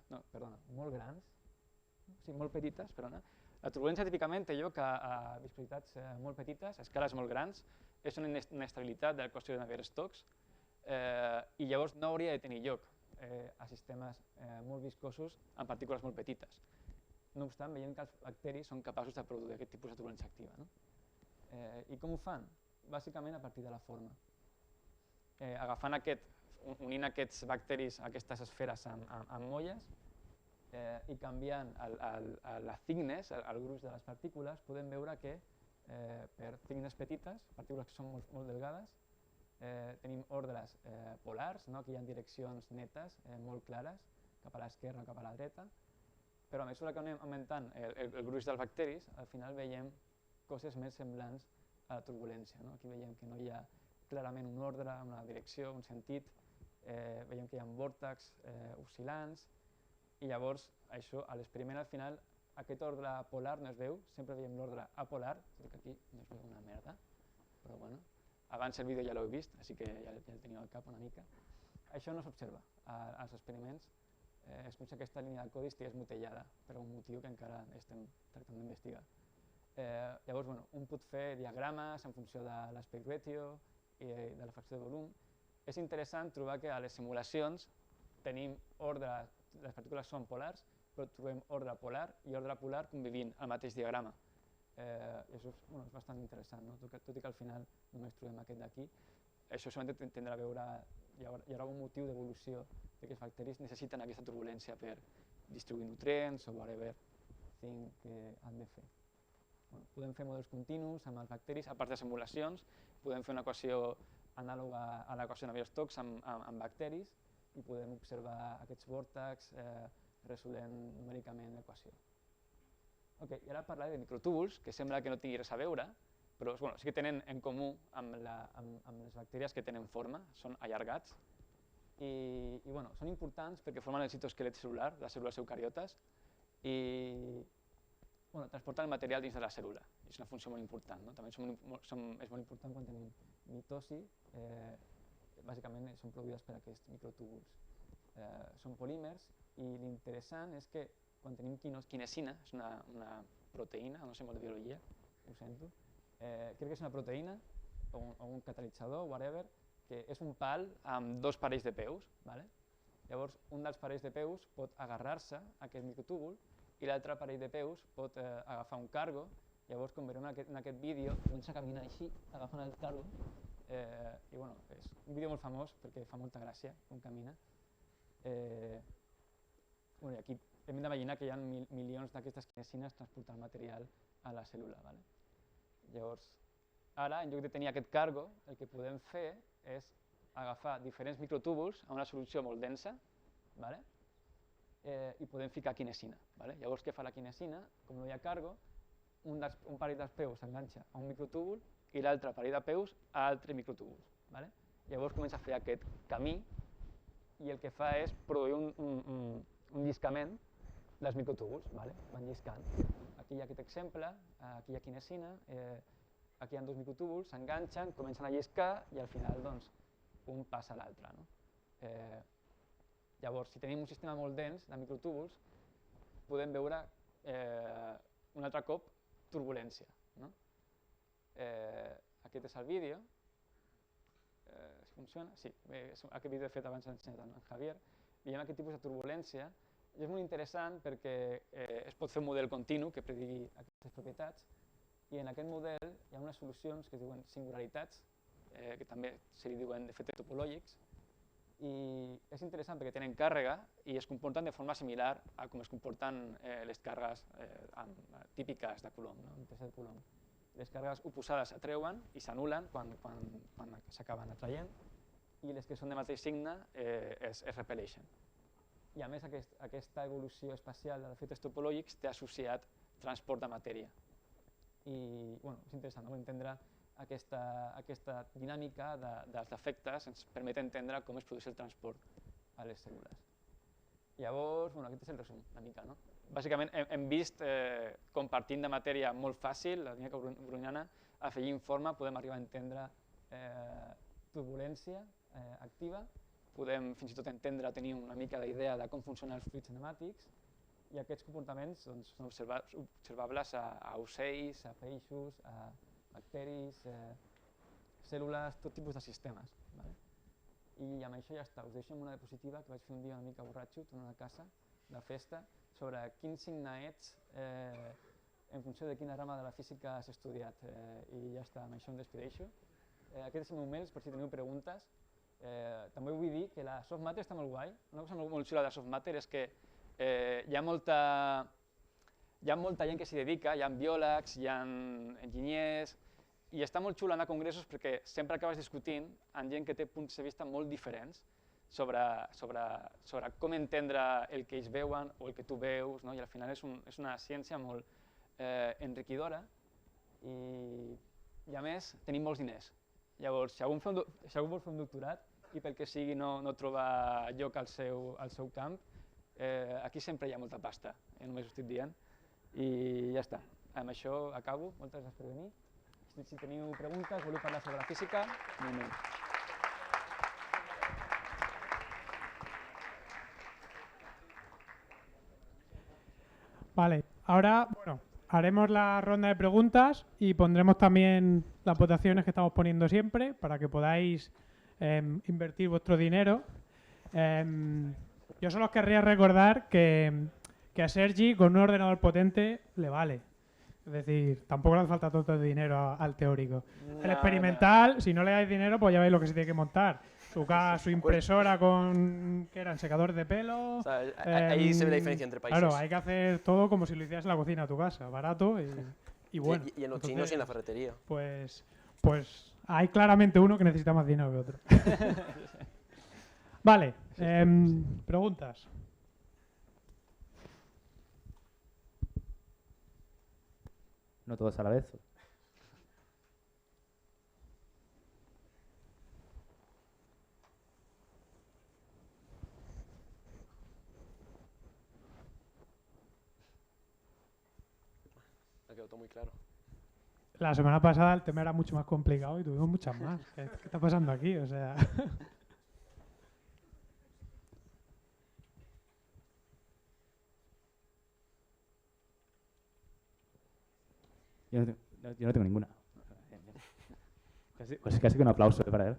molt grans, sí, molt petites, perdona. La turbulència típicament té lloc a viscositats molt petites, a escales molt grans, és una inestabilitat de l'equació de Navier-Stokes i llavors no hauria de tenir lloc a sistemes molt viscosos amb partícules molt petites. No obstant, veiem que els bacteris són capaços de produir aquest tipus de turbulència activa. I com ho fan? Bàsicament a partir de la forma. Unint aquests bacteris, aquestes esferes amb molles i canviant la thickness, el gruix de les partícules, podem veure que per cignes petites, partícules que són molt delgades. Tenim ordres polars, no? Que hi ha direccions netes, molt clares, cap a l'esquerra o cap a la dreta, però a mesura que anem augmentant el gruix dels bacteris, al final veiem coses més semblants a la turbulència. No? Aquí veiem que no hi ha clarament un ordre, una direcció, un sentit, veiem que hi ha vòrtexs oscil·lants, i llavors això, a l'experiment al final, aquest ordre polar no es veu, sempre veiem l'ordre apolar, tot que aquí no es veu una merda, però bueno, abans el vídeo ja l'heu vist, així que ja el teniu al cap una mica. Això no s'observa als experiments, és com si aquesta línia de codi estigués mutellada per un motiu que encara estem tractant d'investigar. Llavors, bueno, un pot fer diagrames en funció de l'aspect ratio i de la fracció de volum. És interessant trobar que a les simulacions tenim ordre, les partícules són polars, però trobem ordre polar i ordre polar convivint al mateix diagrama. I això és bastant interessant, no? Tot i que al final només trobem aquest d'aquí. Això segurament tindrà a veure, hi haurà un motiu d'evolució que els bacteris necessiten aquesta turbulència per distribuir nutrients o whatever thing que han de fer. Podem fer models continus amb els bacteris, a part de simulacions, podem fer una equació anàloga a l'equació de Navier-Stokes amb bacteris i podem observar aquests vòrtexs resolent numèricament l'equació. I ara parlaré de microtúbuls, que sembla que no tingui res a veure, però sí que tenen en comú amb les bacteries que tenen forma, són allargats, i són importants perquè formen el citoesquelet cel·lular de les cèl·lules eucariotes i transporten el material dins de la cèl·lula. És una funció molt important. També és molt important quan tenim mitosi, bàsicament són produïdes per aquests microtúbuls. Són polímers i l'interessant és que quan tenim quinesina, és una proteïna, no sé molt de biologia, ho sento, crec que és una proteïna o un catalitzador, whatever, que és un pal amb dos parells de peus. Llavors, un dels parells de peus pot agarrar-se a aquest microtúbul i l'altre parell de peus pot agafar un cargo. Llavors, com veurem en aquest vídeo, comença a caminar així, agafant el cargo. És un vídeo molt famós perquè fa molta gràcia com camina. Aquí hem d'imaginar que hi ha milions d'aquestes quinesines transportant material a la cèl·lula. Llavors, ara, en lloc de tenir aquest cargo, el que podem fer és agafar diferents microtúbuls a una solució molt densa i podem ficar quinesina. Llavors, què fa la quinesina? Com no hi ha cargo, un parell dels peus s'enganxa a un microtúbul i l'altre parell de peus a altre microtúbul. Llavors comença a fer aquest camí i el que fa és produir un lliscament dels microtúbuls. Van lliscant. Aquí hi ha aquest exemple, aquí hi ha quinesina, aquí hi ha dos microtúbuls, s'enganxen, comencen a lliscar i al final un passa a l'altre. Llavors, si tenim un sistema molt dens de microtúbuls, podem veure un altre cop turbulència. Aquest és el vídeo. Funciona? Sí, aquest vídeo he fet abans ensenyat en Javier. Veiem aquest tipus de turbulència i és molt interessant perquè es pot fer un model continu que predigui aquestes propietats i en aquest model hi ha unes solucions que es diuen singularitats, que també se li diuen efectes topològics, i és interessant perquè tenen càrrega i es comporten de forma similar a com es comporten les càrregues típiques de Coulomb, de Coulomb. Les càrregues oposades s'atreuen i s'anulen quan s'acaben atraient i les que són de mateix signe es repel·leixen. I a més aquesta evolució espacial dels efectes topològics té associat transport de matèria. I és interessant entendre aquesta dinàmica dels efectes, ens permet entendre com es produeix el transport a les cèl·lules. Llavors, aquest és el resum, una mica. Bàsicament hem vist com partint de matèria molt fàcil, la dinàmica browniana, afegint forma podem arribar a entendre turbulència activa, podem fins i tot entendre, tenir una mica d'idea de com funcionen els fluids cinemàtics i aquests comportaments són observables a ocells, a peixos, a bacteris, cèl·lules, tot tipus de sistemes. I amb això ja està, us deixo amb una diapositiva que vaig fer un dia una mica borratxo, tornant a casa, de festa, sobre quin signe ets en funció de quina rama de la física has estudiat. I ja està, amb això em despedeixo. Aquest és el meu mail, per si teniu preguntes. També vull dir que la soft matter està molt guai. Una cosa molt xula de la soft matter és que hi ha molta hi ha molta gent que s'hi dedica, hi ha biòlegs, hi ha enginyers, i està molt xulo anar a congressos perquè sempre acabes discutint amb gent que té punts de vista molt diferents sobre com entendre el que ells veuen o el que tu veus, no? I al final és una ciència molt enriquidora i a més tenim molts diners. Llavors, si algú vol fer un doctorat i pel que sigui no troba lloc al seu camp, aquí sempre hi ha molta pasta, només ho estic dient. I ja està. Amb això acabo. Moltes gràcies per venir. Si teniu preguntes, voleu parlar sobre la física, moment. Vale, ahora haremos la ronda de preguntas y pondremos también las votaciones que estamos poniendo siempre para que podáis invertir vuestro dinero. Yo solo os querría recordar que a Sergi con un ordenador potente le vale. Es decir, tampoco le hace falta tanto dinero al teórico. El experimental, si no le dais dinero, pues ya veis lo que se tiene que montar. Su impresora con, ¿qué eran? Secadores de pelo. O sea, ahí se ve la diferencia entre países. Claro, hay que hacer todo como si lo hicieras en la cocina de tu casa, barato y bueno. Y en los chinos y en la ferretería. Pues hay claramente uno que necesita más dinero que otro. Vale, preguntas. No todos a la vez. Ha quedado todo muy claro. La semana pasada el tema era mucho más complicado y tuvimos muchas más. ¿Qué está pasando aquí? O sea... Yo no tengo ninguna. Casi que un aplauso para él.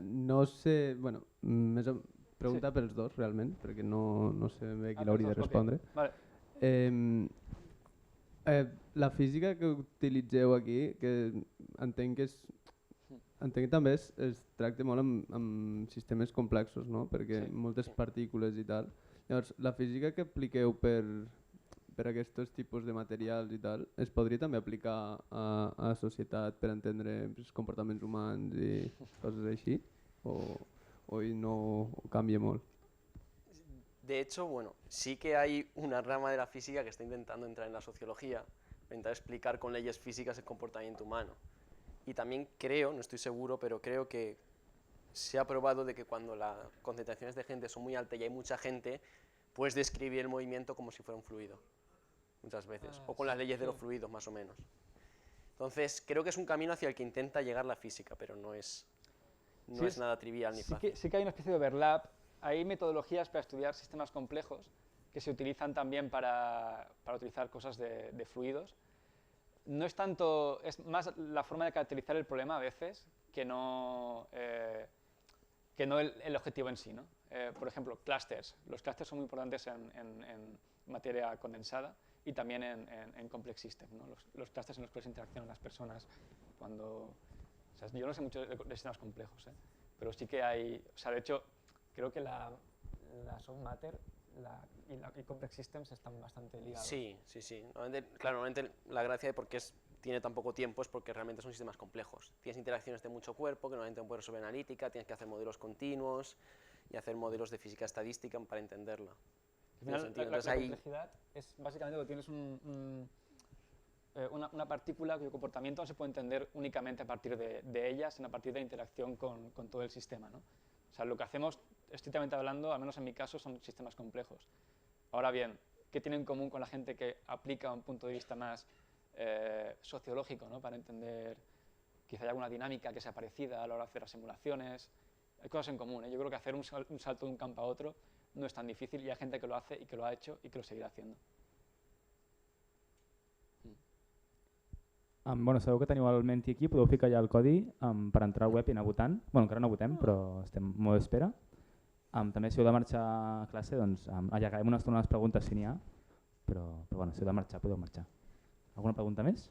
No sé... Bueno, pregunta pels dos, realment, perquè no sé bé qui l'hauria de respondre. Vale. La física que utilitzeu aquí, que entenc que també es tracta molt amb sistemes complexos, no? Perquè moltes partícules i tal. Llavors, la física que apliqueu per aquests tipus de materials i tal, es podria també aplicar a la societat per entendre els comportaments humans i coses així? O no cambia molt? De hecho, bueno, sí que hay una rama de la física que está intentando entrar en la sociología, intentar explicar con leyes físicas el comportamiento humano. Y también creo, no estoy seguro, pero creo que se ha probado de que cuando las concentraciones de gente son muy altas y hay mucha gente, puedes describir el movimiento como si fuera un fluido, muchas veces, o con las leyes de los fluidos, más o menos. Entonces, creo que es un camino hacia el que intenta llegar la física, pero no es nada trivial ni fácil. Sí que hay una especie de overlap. Hay metodologías para estudiar sistemas complejos que se utilizan también para utilizar cosas de fluidos. No es tanto, es más la forma de caracterizar el problema a veces que no el objetivo en sí, ¿no? Por ejemplo, clusters. Los clusters son muy importantes en materia condensada y también en complex systems, ¿no? Los clusters en los cuales interaccionan las personas cuando... O sea, yo no sé mucho de sistemas complejos, pero sí que hay... O sea, de hecho, creo que la soft matter y complex systems están bastante ligados. Sí. Normalmente la gracia de por qué tiene tan poco tiempo es porque realmente son sistemas complejos. Tienes interacciones de mucho cuerpo que normalmente no puedes resolver analítica, tienes que hacer modelos continuos y hacer modelos de física estadística para entenderla. Al final, la complejidad es básicamente cuando tienes una partícula cuyo comportamiento no se puede entender únicamente a partir de ella, sino a partir de la interacción con todo el sistema, ¿no? O sea, lo que hacemos, estrictamente hablando, al menos en mi caso, son sistemas complejos. Ahora bien, ¿qué tiene en común con la gente que aplica un punto de vista más sociológico, ¿no? Para entender, quizá hay alguna dinámica que sea parecida a la hora de hacer las simulaciones? Hay cosas en común, ¿eh? Yo creo que hacer un salto de un campo a otro no es tan difícil y hay gente que lo hace y que lo ha hecho y que lo seguirá haciendo. Bueno, sabeu que teniu el Menti aquí, podeu ficar ja el codi per entrar al web i anar votant. Bueno, encara no votem, però estem en mode d'espera. També si heu de marxar a classe, doncs allargarem una estona les preguntes si n'hi ha, però bueno, si heu de marxar, podeu marxar. Alguna pregunta més?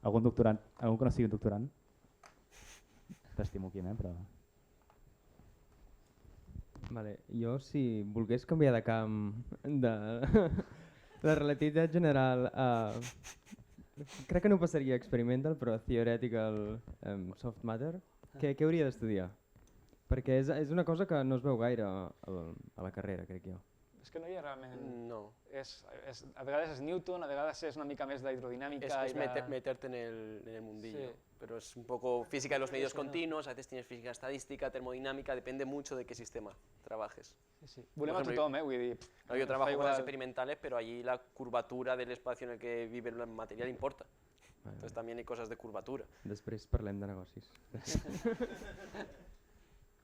Algun doctorant? Algun que no sigui un doctorant? t'estimo, Quim, però... Vale, jo si volgués canviar de camp de la relativitat general a... Crec que no passaria experimental, però theoretical soft matter. Què hauria d'estudiar? Perquè és una cosa que no es veu gaire a la carrera, crec jo. És que no hi ha realment... No. A vegades és Newton, a vegades és una mica més d'hidrodinàmica. Es meterte en el mundillo, Sí. pero es un poco física de los medios continuos, a veces tienes física estadística, termodinámica, depende mucho de qué sistema trabajes. Sí. Volem a Por ejemplo, tothom, vull dir... No, yo ens trabajo fa con las igual. experimentales, pero allí la curvatura del espacio en el que vive el material importa. Vale, Entonces también hay cosas de curvatura. Després parlem de negocis.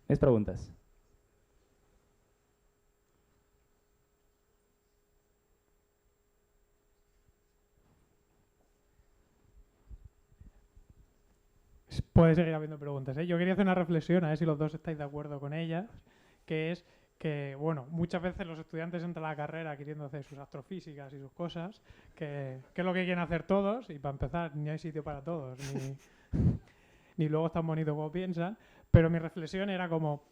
Més preguntes? Puede seguir habiendo preguntas, ¿eh? Yo quería hacer una reflexión, a ver si los dos estáis de acuerdo con ella, que es que, bueno, muchas veces los estudiantes entran a la carrera queriendo hacer sus astrofísicas y sus cosas, que es lo que quieren hacer todos, y para empezar, ni hay sitio para todos, ni luego es tan bonito como piensan, pero mi reflexión era como,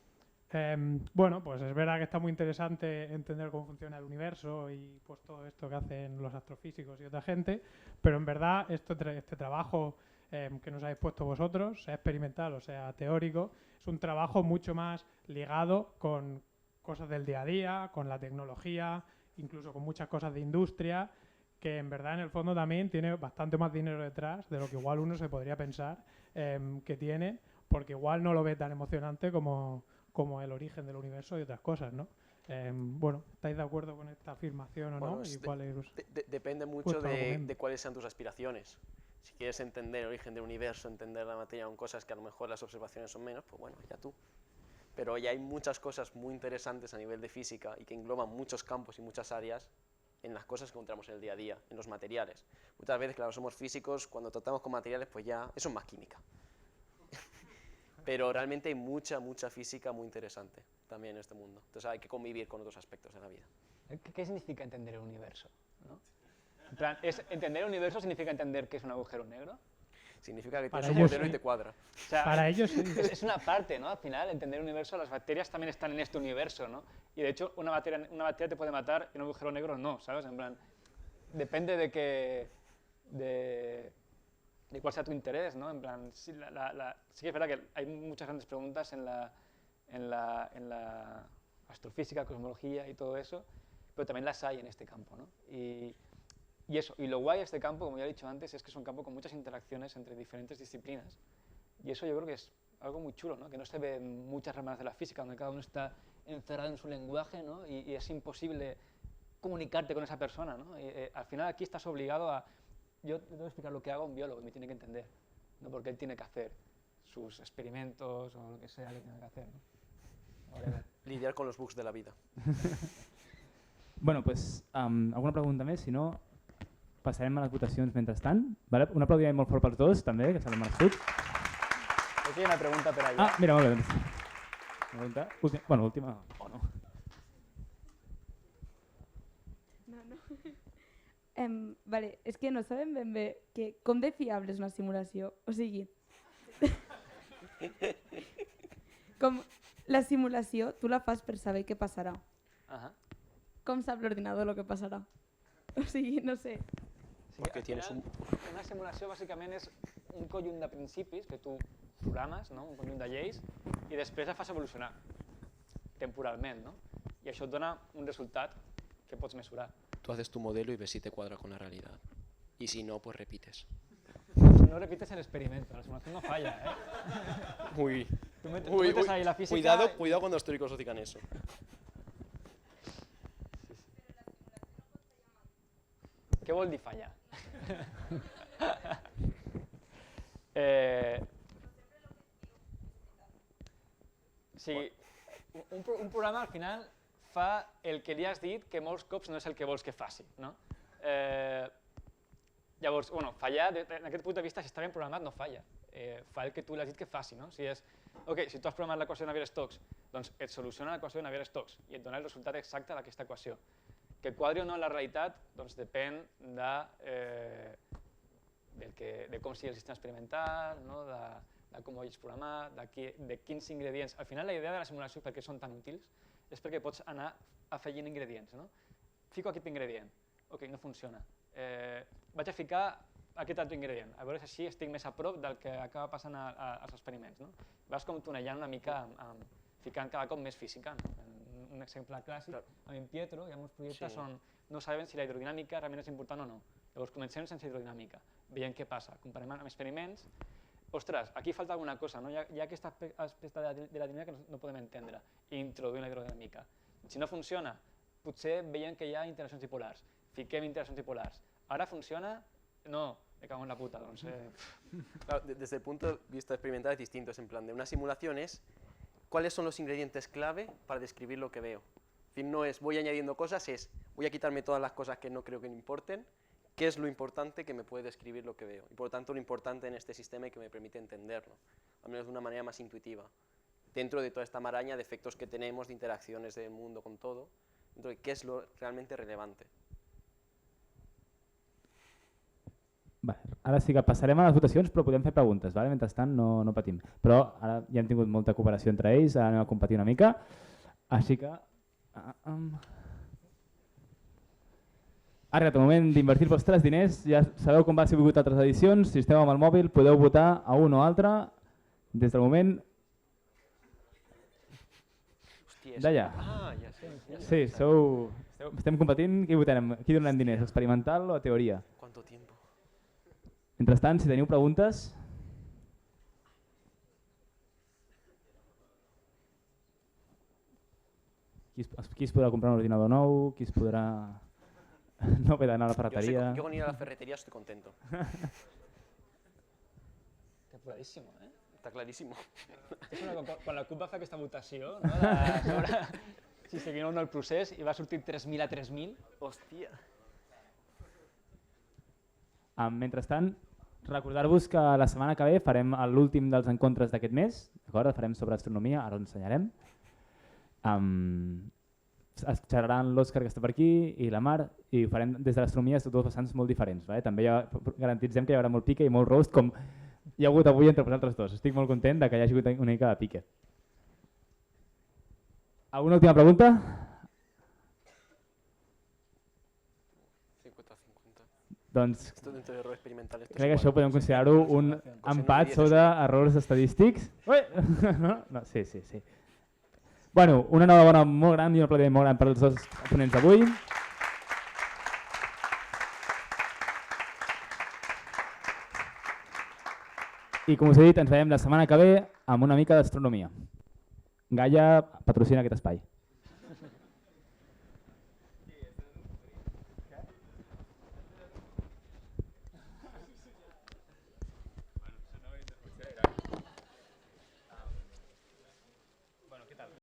bueno, pues es verdad que está muy interesante entender cómo funciona el universo y pues todo esto que hacen los astrofísicos y otra gente, pero en verdad este trabajo que nos habéis puesto vosotros, sea experimental o sea teórico, es un trabajo mucho más ligado con cosas del día a día, con la tecnología, incluso con muchas cosas de industria, que en verdad en el fondo también tiene bastante más dinero detrás de lo que igual uno se podría pensar que tiene, porque igual no lo ve tan emocionante como el origen del universo y otras cosas, ¿no? Bueno, ¿estáis de acuerdo con esta afirmación o Bueno, no? es ¿Y cuál es depende mucho vuestro argumento? de cuáles sean tus aspiraciones. Si quieres entender el origen del universo, entender la materia con cosas que a lo mejor las observaciones son menos, pues bueno, ya tú. Pero ya hay muchas cosas muy interesantes a nivel de física y que engloban muchos campos y muchas áreas en las cosas que encontramos en el día a día, en los materiales. Muchas veces, claro, somos físicos, cuando tratamos con materiales, pues ya, eso es más química. Pero realmente hay mucha física muy interesante también en este mundo. Entonces hay que convivir con otros aspectos de la vida. ¿Qué significa entender el universo? ¿No? En plan, ¿entender el universo significa entender que es un agujero negro? Significa que Para tienes un ellos modelo y sí. te cuadra. O sea, Para ellos sí. es una parte, ¿no? Al final, entender el universo, las bacterias también están en este universo, ¿no? Y de hecho, una bacteria te puede matar y un agujero negro no, ¿sabes? En plan, depende de cuál sea tu interés, ¿no? En plan, sí que es verdad que hay muchas grandes preguntas en la astrofísica, cosmología y todo eso, pero también las hay en este campo, ¿no? Y eso, y lo guay de este campo, como ya he dicho antes, es que es un campo con muchas interacciones entre diferentes disciplinas. Y eso yo creo que es algo muy chulo, ¿no? Que no se ve en muchas ramas de la física, donde cada uno está encerrado en su lenguaje, ¿no? Y es imposible comunicarte con esa persona, ¿no? Al final aquí estás obligado a... Yo te tengo que explicar lo que haga un biólogo y me tiene que entender, ¿no? Porque él tiene que hacer sus experimentos o lo que sea que tenga que hacer, ¿no? Whatever. Lidiar con los bugs de la vida. Bueno, pues, alguna pregunta més? Si no, passarem a les votacions mentrestant. Vale? Un aplaudiment molt fort per tots, també, que s'han merescut. Aquí hay una pregunta por allá. Ah, mira, molt bé. Doncs. Una pregunta. Bueno, última o no. Vale, és que no sabem ben bé com de fiable és una simulació. O sigui, com la simulació tu la fas per saber què passarà. Com sap l'ordinador el que passarà? O sigui, no sé. Sí, Porque al tienes final, una simulació bàsicament és un conjunt de principis que tu programes, no? Un conjunt de lleis, i després la fas evolucionar temporalment, no? I això et dona un resultat que pots mesurar. Tú haces tu modelo y ves si te cuadra con la realidad. Y si no, pues repites. No repites el experimento, la simulación no falla, ¿eh? Uy, Tú metes ahí la física... cuidado cuando los teóricos os digan eso. Què vol dir fallar? Sí, un programa al final fa el que li has dit que molts cops no és el que vols que faci, no? Llavors, bueno, fallar, en aquest punt de vista, si està ben programat, no falla. Fa el que tu li has dit que faci, no? Si tu has programat l'equació de Navier-Stokes, doncs et soluciona l'equació de Navier-Stokes i et dona el resultat exacte d'aquesta equació. Que quadri o no en la realitat doncs depèn de com sigui el sistema experimental, no? de com ho hagis programat, de quins ingredients. Al final la idea de la simulació, per què són tan útils, és perquè pots anar afegint ingredients. No? Fico aquest ingredient, ok, no funciona. Vaig a ficar aquest altre ingredient, a veure si així estic més a prop del que acaba passant als experiments. No? Vas com tonellant una mica, ficant cada cop més física. No? Un exemple clàssic, amb Pietro hi ha molts projectes on no saben si la hidrodinàmica realment és important o no. Llavors comencem sense hidrodinàmica, veiem què passa, comparem amb experiments. Ostres, aquí falta alguna cosa, no? Hi ha aquest aspecte de la dinàmica que no podem entendre i introduïm la hidrodinàmica. Si no funciona, potser veiem que hi ha interaccions dipolars, fiquem interaccions dipolars. Ara funciona? No, me cago en la puta. Claro, desde el punto de vista experimental es distinto, es en plan de una simulación es cuáles son los ingredientes clave para describir lo que veo. Es decir, no es voy añadiendo cosas, es voy a quitarme todas las cosas que no creo que me importen, qué es lo importante que me puede describir lo que veo. Y por lo tanto lo importante en este sistema y que me permite entenderlo, al menos de una manera más intuitiva. Dentro de toda esta maraña de efectos que tenemos, de interacciones del mundo con todo, dentro de qué es lo realmente relevante. Vale, ara sí que passarem a les votacions, però podem fer preguntes, vale? Mentrestant no patim. Però ara ja hem tingut molta cooperació entre ells, ara anem a competir una mica, així que... Ha arribat el moment d'invertir els vostres diners, ja sabeu com va si heu vingut a altres edicions, si esteu amb el mòbil podeu votar a un o altre, des del moment... D'allà. Ja sé. Sí, estem competint, qui votarem? Qui donem diners, experimental o teoria? ¿Cuánto tiempo? Mentrestant, si teniu preguntes... Qui es podrà comprar un ordinador nou? Qui es podrà... No haver d'anar a la ferreteria? Yo con ir a la ferretería estoy contento. Está clarísimo, ¿eh? Está clarísimo. Quan la CUP va fer aquesta votació, no? Sobre si seguien o no el procés, i va sortir 3.000 a 3.000. Hòstia. Mentrestant, recordar-vos que la setmana que ve farem l'últim dels encontres d'aquest mes, d'acord? El farem sobre astronomia, ara ho ensenyarem. Es xerraran l'Òscar que està per aquí i la Mar i ho farem des de l'astronomia de dos vessants molt diferents. També garantitzem que hi haurà molt pique i molt roast com hi ha hagut avui entre vosaltres dos. Estic molt content que hi hagi hagut una mica de pique. Alguna última pregunta? 50-50. Doncs crec que això podem considerar-ho un empat sobre errors estadístics. No, sí. Bueno, una enhorabona molt gran i un aplaudiment molt gran per als dos ponents d'avui. I com us he dit, ens veiem la setmana que ve amb una mica d'astronomia. Gaia patrocina aquest espai.